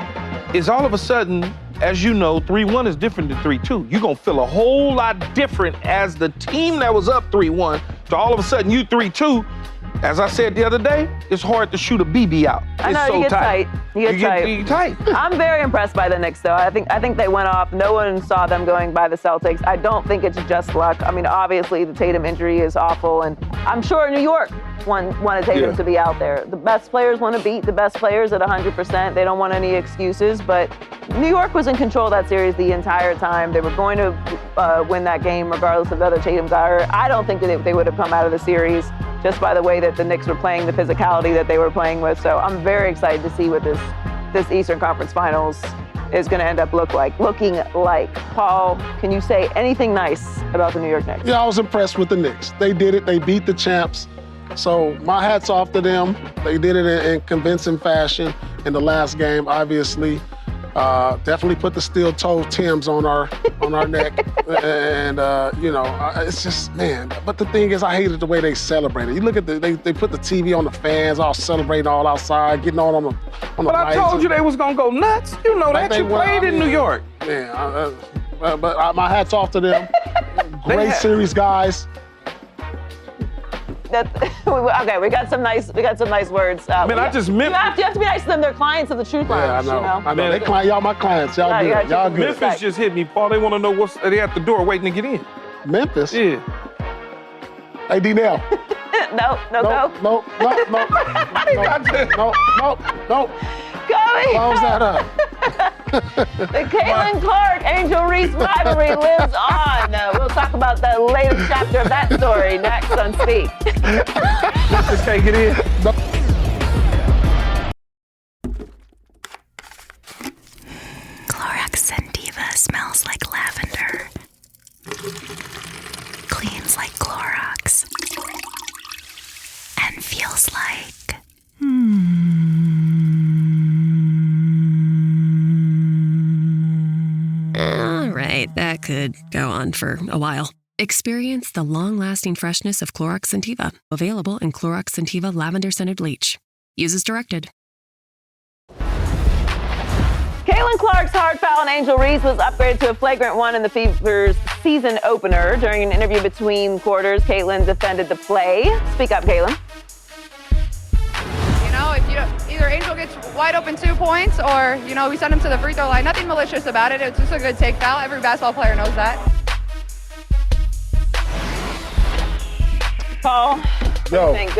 Speaker 5: is all of a sudden, as you know, 3-1 is different than 3-2. You're gonna feel a whole lot different as the team that was up 3-1 to all of a sudden you 3-2. As I said the other day, it's hard to shoot a BB out.
Speaker 3: I know,
Speaker 5: it's so
Speaker 3: you get tight. You
Speaker 5: get tight.
Speaker 3: I'm very impressed by the Knicks, though. I think they went off. No one saw them going by the Celtics. I don't think it's just luck. I mean, obviously, the Tatum injury is awful, and I'm sure New York wanted Tatum to be out there. The best players want to beat the best players at 100%. They don't want any excuses, but New York was in control of that series the entire time. They were going to win that game regardless of whether Tatum got hurt. I don't think that they would have come out of the series just by the way that the Knicks were playing, the physicality that they were playing with. So I'm very excited to see what this Eastern Conference Finals is going to end up looking like. Paul, can you say anything nice about the New York Knicks?
Speaker 4: Yeah, I was impressed with the Knicks. They did it. They beat the champs. So my hat's off to them. They did it in convincing fashion in the last game, obviously. Definitely put the steel-toe Timbs on our neck. And, it's just, man. But the thing is, I hated the way they celebrated. You look at they put the TV on the fans, all celebrating all outside, getting on the
Speaker 5: But I told you they was going to go nuts. You know that. You played in New York.
Speaker 4: Man, but my hat's off to them. Great series, guys.
Speaker 3: Okay, we got some nice words.
Speaker 5: I just meant
Speaker 3: you have to be nice to them. They're clients of the Truth Lounge.
Speaker 4: Yeah, I know. Y'all my clients. Y'all good. Y'all good.
Speaker 5: Memphis just hit me, Paul. They want to know what's they at the door waiting to get in.
Speaker 4: Memphis?
Speaker 5: Yeah.
Speaker 4: Hey, D-Nell.
Speaker 3: No.
Speaker 4: No. Close that up.
Speaker 3: The Caitlin Clark, Angel Reese rivalry lives on. We'll talk about the latest chapter of that story next on Speak.
Speaker 5: Just can't get in. No.
Speaker 13: Clorox Sentiva smells like lavender. Cleans like Clorox. And feels like
Speaker 14: That could go on for a while. Experience the long-lasting freshness of Clorox Scentiva, available in Clorox Scentiva Lavender Scented Bleach. Use as directed.
Speaker 3: Caitlin Clark's hard foul on Angel Reese was upgraded to a flagrant one in the Fever's season opener. During an interview between quarters, Caitlin defended the play. Speak up, Caitlin.
Speaker 15: You know, if either Angel gets wide open 2 points or, we send him to the free throw line. Nothing malicious about it. It's just a good take foul. Every basketball player knows that.
Speaker 3: Paul, what do you think?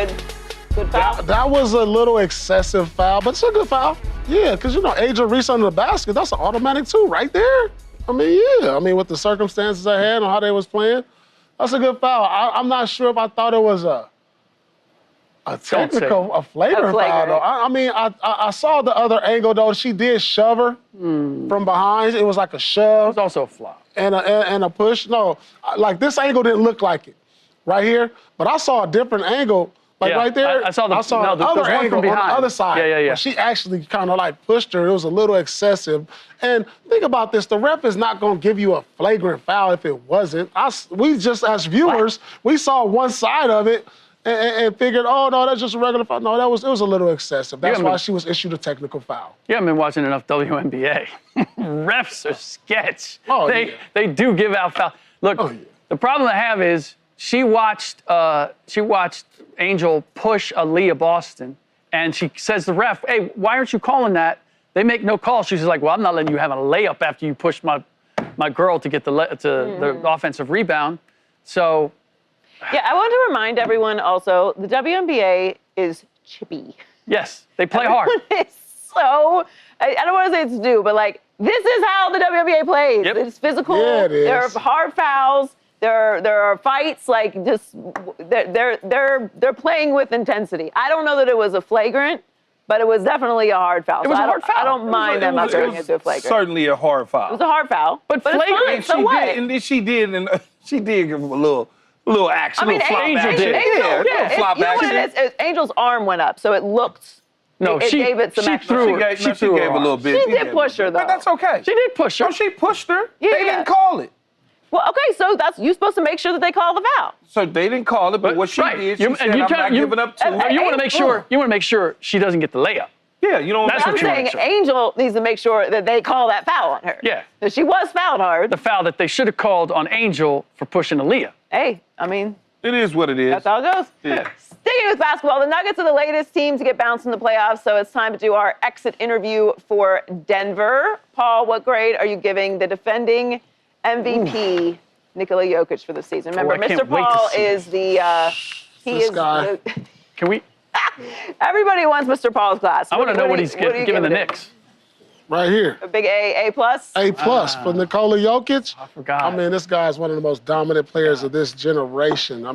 Speaker 3: Good foul?
Speaker 4: That was a little excessive foul, but it's a good foul. Yeah, because, Angel Reese under the basket, that's an automatic 2 right there. With the circumstances I had and how they was playing, that's a good foul. I'm not sure if I thought it was a flagrant foul, though. I saw the other angle, though. She did shove her from behind. It was like a shove.
Speaker 7: It was also a flop.
Speaker 4: And a push. No, like this angle didn't look like it right here, but I saw a different angle. Right there,
Speaker 7: I saw the
Speaker 4: other angle on the other side.
Speaker 7: Yeah.
Speaker 4: She actually kind of pushed her. It was a little excessive. And think about this: the ref is not going to give you a flagrant foul if it wasn't. We just, as viewers, we saw one side of it and figured, oh no, that's just a regular foul. No, it was a little excessive. That's why she was issued a technical foul.
Speaker 7: You haven't been watching enough WNBA. Refs are sketch.
Speaker 4: Oh,
Speaker 7: they do give out fouls. Look, the problem I have is she watched Angel push Aaliyah Boston, and she says to the ref, hey, why aren't you calling that? They make no call. She's like, well, I'm not letting you have a layup after you push my girl to get the offensive rebound. So.
Speaker 3: Yeah, I want to remind everyone also, the WNBA is chippy.
Speaker 7: Yes, they play hard.
Speaker 3: So, I don't want to say it's due, but this is how the WNBA plays.
Speaker 7: Yep.
Speaker 3: It's physical.
Speaker 4: Yeah, it is.
Speaker 3: There are hard fouls. There are fights, they're playing with intensity. I don't know that it was a flagrant, but it was definitely a hard foul.
Speaker 7: It was a hard foul.
Speaker 3: I don't mind them upgrading it to a flagrant.
Speaker 5: Certainly a hard foul.
Speaker 3: It was a hard foul.
Speaker 7: But
Speaker 3: flagrant, so what?
Speaker 5: She did give him a little action.
Speaker 3: Angel
Speaker 5: did.
Speaker 3: Flop action. Angel's arm went up, so it looked.
Speaker 7: No,
Speaker 3: it gave it some action.
Speaker 5: She gave a little bit.
Speaker 3: She did push her, though.
Speaker 5: But that's okay.
Speaker 7: She did push her.
Speaker 5: No, she pushed her.
Speaker 3: Yeah,
Speaker 5: they didn't call it.
Speaker 3: Well, okay, so you're supposed to make sure that they call the foul.
Speaker 5: So they didn't call it, but what she did, she said, I'm not giving up 2.
Speaker 7: You want to make sure she doesn't get the layup.
Speaker 5: Yeah, you know.
Speaker 3: That's what you want to make sure. Angel needs to make sure that they call that foul on her.
Speaker 7: Yeah.
Speaker 3: She was fouled hard.
Speaker 7: The foul that they should have called on Angel for pushing Aaliyah.
Speaker 3: Hey,
Speaker 5: it is what it is.
Speaker 3: That's how it goes.
Speaker 5: Yeah.
Speaker 3: Sticking with basketball, the Nuggets are the latest team to get bounced in the playoffs, so it's time to do our exit interview for Denver. Paul, what grade are you giving the defending MVP, Nikola Jokic, for the season? Remember, Mr. Paul is
Speaker 4: guy.
Speaker 7: Can we?
Speaker 3: Everybody wants Mr. Paul's class.
Speaker 7: I want to know what he's giving the Knicks.
Speaker 4: Right here.
Speaker 3: A big A+?
Speaker 4: A+ for Nikola Jokic.
Speaker 7: I forgot.
Speaker 4: This guy is one of the most dominant players of this generation.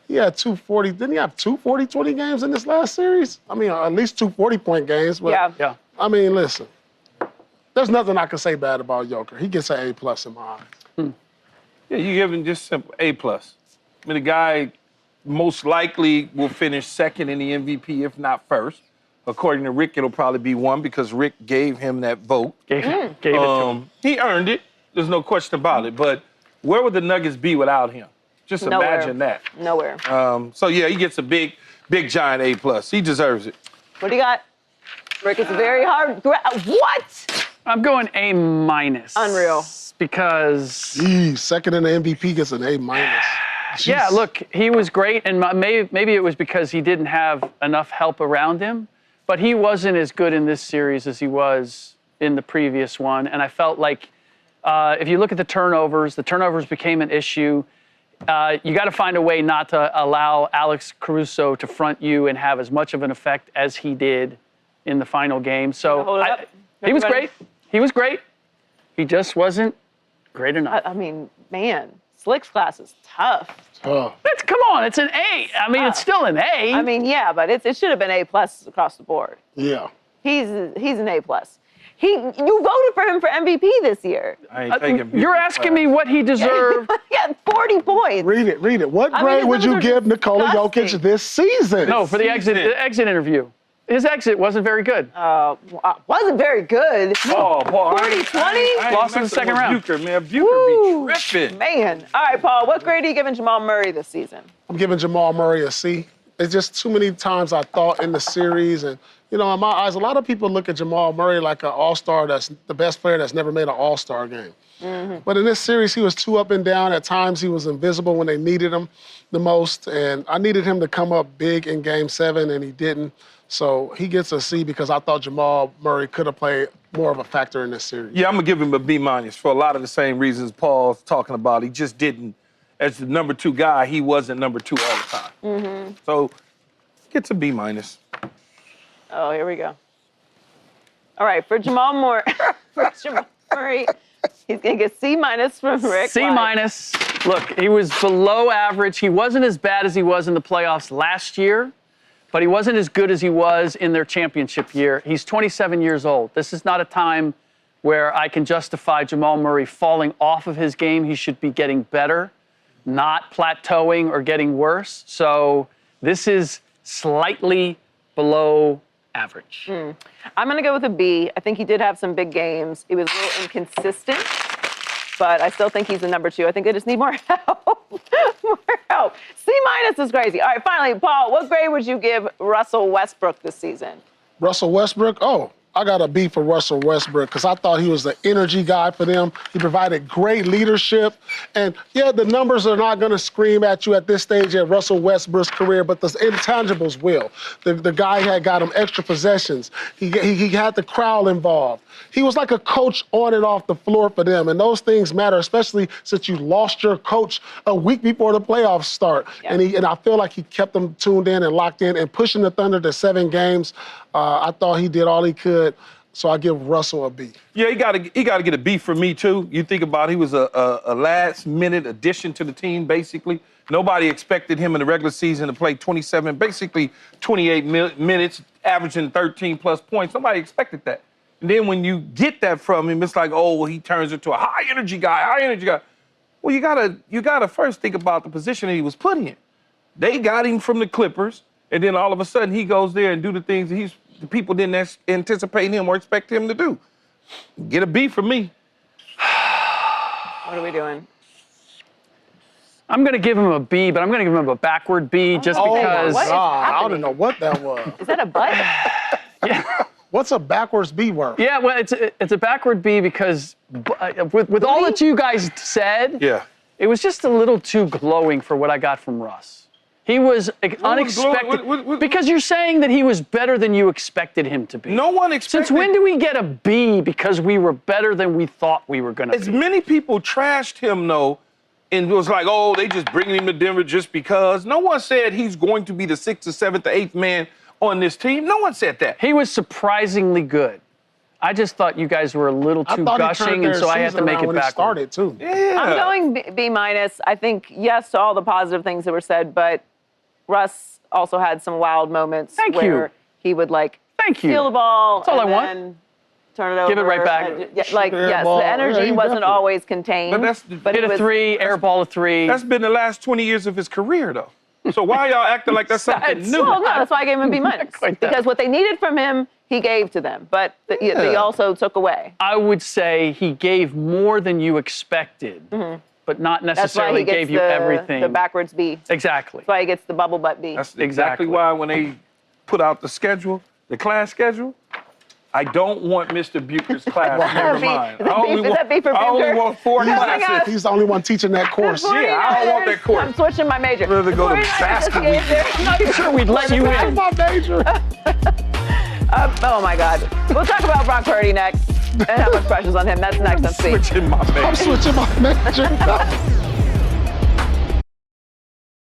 Speaker 4: He had 240. Didn't he have 240-20 games in this last series? At least 2 40-point games. But,
Speaker 3: yeah.
Speaker 4: Listen. There's nothing I can say bad about Joker. He gets an A+ in my eyes.
Speaker 5: Yeah, you give him just simple A+. The guy most likely will finish second in the MVP, if not first. According to Rick, it'll probably be 1 because Rick gave him that vote.
Speaker 7: Gave it to him.
Speaker 5: He earned it. There's no question about it. But where would the Nuggets be without him? Just imagine that.
Speaker 3: Nowhere.
Speaker 5: He gets a big giant A+. He deserves it.
Speaker 3: What do you got? Rick, it's very hard. What?
Speaker 7: I'm going A-.
Speaker 3: Unreal.
Speaker 7: Because...
Speaker 4: second in the MVP gets an A-.
Speaker 7: Yeah, look, he was great, and maybe it was because he didn't have enough help around him, but he wasn't as good in this series as he was in the previous one, and I felt like if you look at the turnovers became an issue. You got to find a way not to allow Alex Caruso to front you and have as much of an effect as he did in the final game. So he was great. He was great. He just wasn't great enough.
Speaker 3: Man, Slick's class is tough.
Speaker 4: Oh.
Speaker 7: Come on, it's an A. It's still an A.
Speaker 3: Yeah, but it should have been A+ across the board.
Speaker 4: Yeah.
Speaker 3: He's an A+. You voted for him for MVP this year.
Speaker 5: I ain't taking
Speaker 7: You're asking me what he deserved.
Speaker 3: He had 40 points.
Speaker 4: Read it. What grade would you give Nikola Jokic this season?
Speaker 7: No, for the exit interview. His exit wasn't very good.
Speaker 3: Wasn't very good.
Speaker 5: Oh, Paul.
Speaker 3: 40-20?
Speaker 7: Lost in the second round.
Speaker 5: Bucher, man. Bucher be tripping.
Speaker 3: Man. All right, Paul, what grade are you giving Jamal Murray this season?
Speaker 4: I'm giving Jamal Murray a C. It's just too many times I thought in the series. And, in my eyes, a lot of people look at Jamal Murray like an all-star that's the best player that's never made an all-star game. Mm-hmm. But in this series, he was too up and down. At times, he was invisible when they needed him the most. And I needed him to come up big in Game 7, and he didn't. So he gets a C because I thought Jamal Murray could have played more of a factor in this series.
Speaker 5: Yeah, I'm going to give him a B- for a lot of the same reasons Paul's talking about. He just didn't. As the number 2 guy, he wasn't number 2 all the time. Mm-hmm. So gets a B-.
Speaker 3: Oh, here we go. All right, for Jamal Murray, he's going to get C- from Rick.
Speaker 7: C-. Look, he was below average. He wasn't as bad as he was in the playoffs last year, but he wasn't as good as he was in their championship year. He's 27 years old. This is not a time where I can justify Jamal Murray falling off of his game. He should be getting better, not plateauing or getting worse. So this is slightly below average.
Speaker 3: I'm going to go with a B. I think he did have some big games. He was a little inconsistent, but I still think he's the number 2. I think they just need more help. C- is crazy. All right, finally, Paul, what grade would you give Russell Westbrook this season?
Speaker 4: Russell Westbrook? Oh, I got a B for Russell Westbrook because I thought he was the energy guy for them. He provided great leadership. And, yeah, the numbers are not going to scream at you at this stage at Russell Westbrook's career, but the intangibles will. The guy had got him extra possessions. He had the crowd involved. He was like a coach on and off the floor for them, and those things matter, especially since you lost your coach a week before the playoffs start. Yeah. And I feel like he kept them tuned in and locked in and pushing the Thunder to 7 games. I thought he did all he could, so I give Russell a B.
Speaker 5: Yeah, he got to get a B for me, too. You think about it, he was a last-minute addition to the team, basically. Nobody expected him in the regular season to play 28 minutes, averaging 13-plus points. Nobody expected that. And then when you get that from him, it's like, oh, well, he turns into a high-energy guy. Well, you gotta first think about the position that he was put in. They got him from the Clippers, and then all of a sudden he goes there and do the things that the people didn't anticipate him or expect him to do. Get a B for me.
Speaker 3: What are we doing?
Speaker 7: I'm going to give him a B, but I'm going to give him a backward B just because.
Speaker 4: Oh, my God. I don't know what that was.
Speaker 3: Is that a butt?
Speaker 7: Yeah.
Speaker 4: What's a backwards B word?
Speaker 7: Yeah, well, it's a backward B because with all that you guys said,
Speaker 5: yeah,
Speaker 7: it was just a little too glowing for what I got from Russ. He was unexpected. Because you're saying that he was better than you expected him to be.
Speaker 5: No one expected.
Speaker 7: Since when do we get a B because we were better than we thought we were going to be?
Speaker 5: As many people trashed him, though, and it was like, oh, they just bringing him to Denver just because. No one said he's going to be the 6th or 7th or 8th man on this team. No one said that.
Speaker 7: He was surprisingly good. I just thought you guys were a little too gushing, and so I had to make it back.
Speaker 4: Started too.
Speaker 5: Yeah.
Speaker 3: I'm going B-. I think yes to all the positive things that were said, but Russ also had some wild moments where he would steal the ball.
Speaker 7: That's all
Speaker 3: and
Speaker 7: I
Speaker 3: then
Speaker 7: want.
Speaker 3: Turn it over.
Speaker 7: Give it right back.
Speaker 3: The energy wasn't always contained.
Speaker 5: But
Speaker 7: hit a 3, airball a 3.
Speaker 5: That's been the last 20 years of his career, though. So why are y'all acting like that's something new?
Speaker 3: Well, no, that's why I gave him a B-. Because what they needed from him, he gave to them. But they also took away.
Speaker 7: I would say he gave more than you expected, but not necessarily gave you everything.
Speaker 3: The backwards B.
Speaker 7: Exactly.
Speaker 3: That's why he gets the bubble butt B.
Speaker 5: That's exactly why when they put out the schedule, the class schedule, I don't want Mr. Bucher's class. Never mind.
Speaker 3: Is that B for Bucher?
Speaker 5: I only want 4 classes.
Speaker 4: He's the only one teaching that course.
Speaker 5: Yeah, I don't want that course.
Speaker 3: I'm switching my major.
Speaker 5: I'd rather go to basket weekend.
Speaker 7: I'm not sure we'd let you in.
Speaker 4: My major.
Speaker 3: Oh, my God. We'll talk about Brock Purdy next and how much pressure's on him. That's next on C.
Speaker 5: I'm switching my major.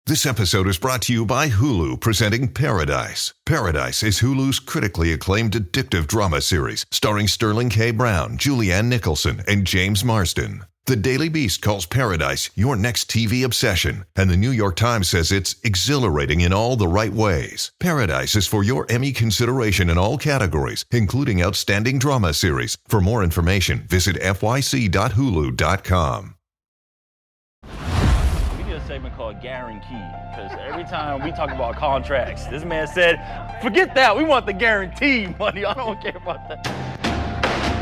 Speaker 16: This episode is brought to you by Hulu, presenting Paradise. Paradise is Hulu's critically acclaimed addictive drama series, starring Sterling K. Brown, Julianne Nicholson, and James Marsden. The Daily Beast calls Paradise your next TV obsession, and the New York Times says it's exhilarating in all the right ways. Paradise is for your Emmy consideration in all categories, including Outstanding Drama Series. For more information, visit fyc.hulu.com.
Speaker 17: segment called Guarantee, because every time we talk about contracts, this man said, forget that, we want the guaranteed money. I don't care about that.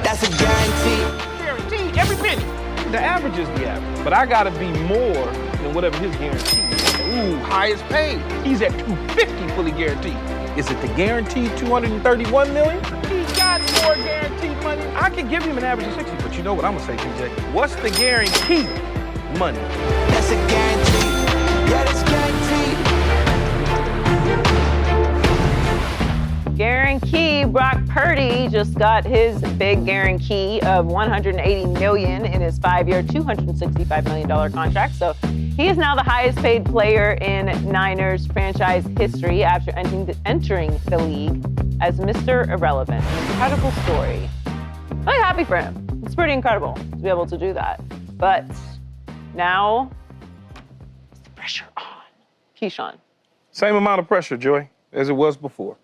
Speaker 18: That's a guarantee.
Speaker 5: Guaranteed, every penny. The average is the average, but I gotta be more than whatever his guarantee is. Ooh, highest paid. He's at $250 fully guaranteed. Is it the guaranteed $231 million? He got more guaranteed money. I could give him an average of 60, but you know what I'm gonna say, TJ? What's the guaranteed money?
Speaker 18: That's a guarantee. Yeah, that's guaranteed.
Speaker 3: Guarantee. Brock Purdy just got his big guarantee of $180 million in his 5-year, $265 million contract. So he is now the highest paid player in Niners franchise history after entering the league as Mr. Irrelevant. Incredible story. Really happy for him. It's pretty incredible to be able to do that. But now, what's the pressure on? Keyshawn.
Speaker 5: Same amount of pressure, Joy, as it was before.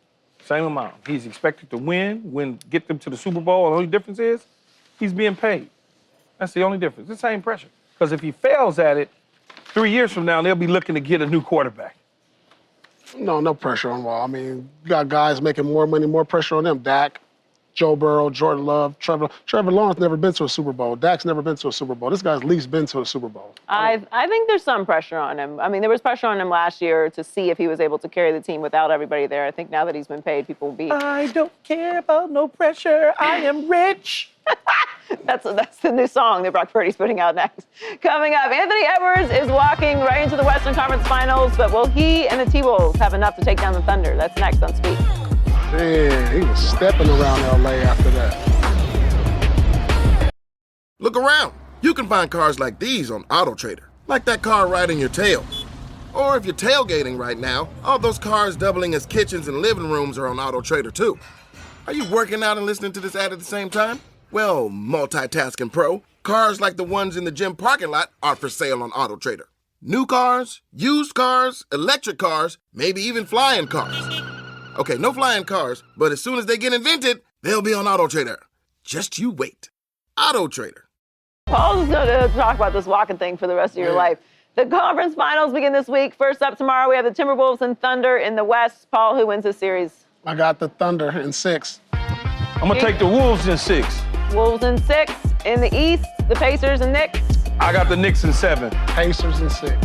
Speaker 5: Same amount. He's expected to win, get them to the Super Bowl. The only difference is he's being paid. That's the only difference. It's the same pressure. Because if he fails at it, 3 years from now, they'll be looking to get a new quarterback.
Speaker 4: No pressure on Wall. I mean, you got guys making more money, more pressure on them. Dak, Joe Burrow, Jordan Love, Trevor Lawrence never been to a Super Bowl. Dak's never been to a Super Bowl. This guy's at least been to a Super Bowl.
Speaker 3: I think there's some pressure on him. I mean, there was pressure on him last year to see if he was able to carry the team without everybody there. I think now that he's been paid, people will be.
Speaker 5: I don't care about no pressure. I am rich.
Speaker 3: That's the new song that Brock Purdy's putting out next. Coming up, Anthony Edwards is walking right into the Western Conference Finals, but will he and the T-Wolves have enough to take down the Thunder? That's next on Speak.
Speaker 4: Man, he was stepping around L.A. after that.
Speaker 19: Look around. You can find cars like these on AutoTrader, like that car riding your tail. Or if you're tailgating right now, all those cars doubling as kitchens and living rooms are on AutoTrader too. Are you working out and listening to this ad at the same time? Well, multitasking pro, cars like the ones in the gym parking lot are for sale on AutoTrader. New cars, used cars, electric cars, maybe even flying cars. Okay, no flying cars, but as soon as they get invented, they'll be on AutoTrader. Just you wait. AutoTrader.
Speaker 3: Paul's going to talk about this walking thing for the rest of your life. The conference finals begin this week. First up tomorrow, we have the Timberwolves and Thunder in the West. Paul, who wins this series?
Speaker 4: I got the Thunder in 6.
Speaker 5: I'm going to take the Wolves in 6.
Speaker 3: Wolves in 6. In the East, the Pacers and Knicks.
Speaker 5: I got the Knicks in 7.
Speaker 4: Pacers in 6.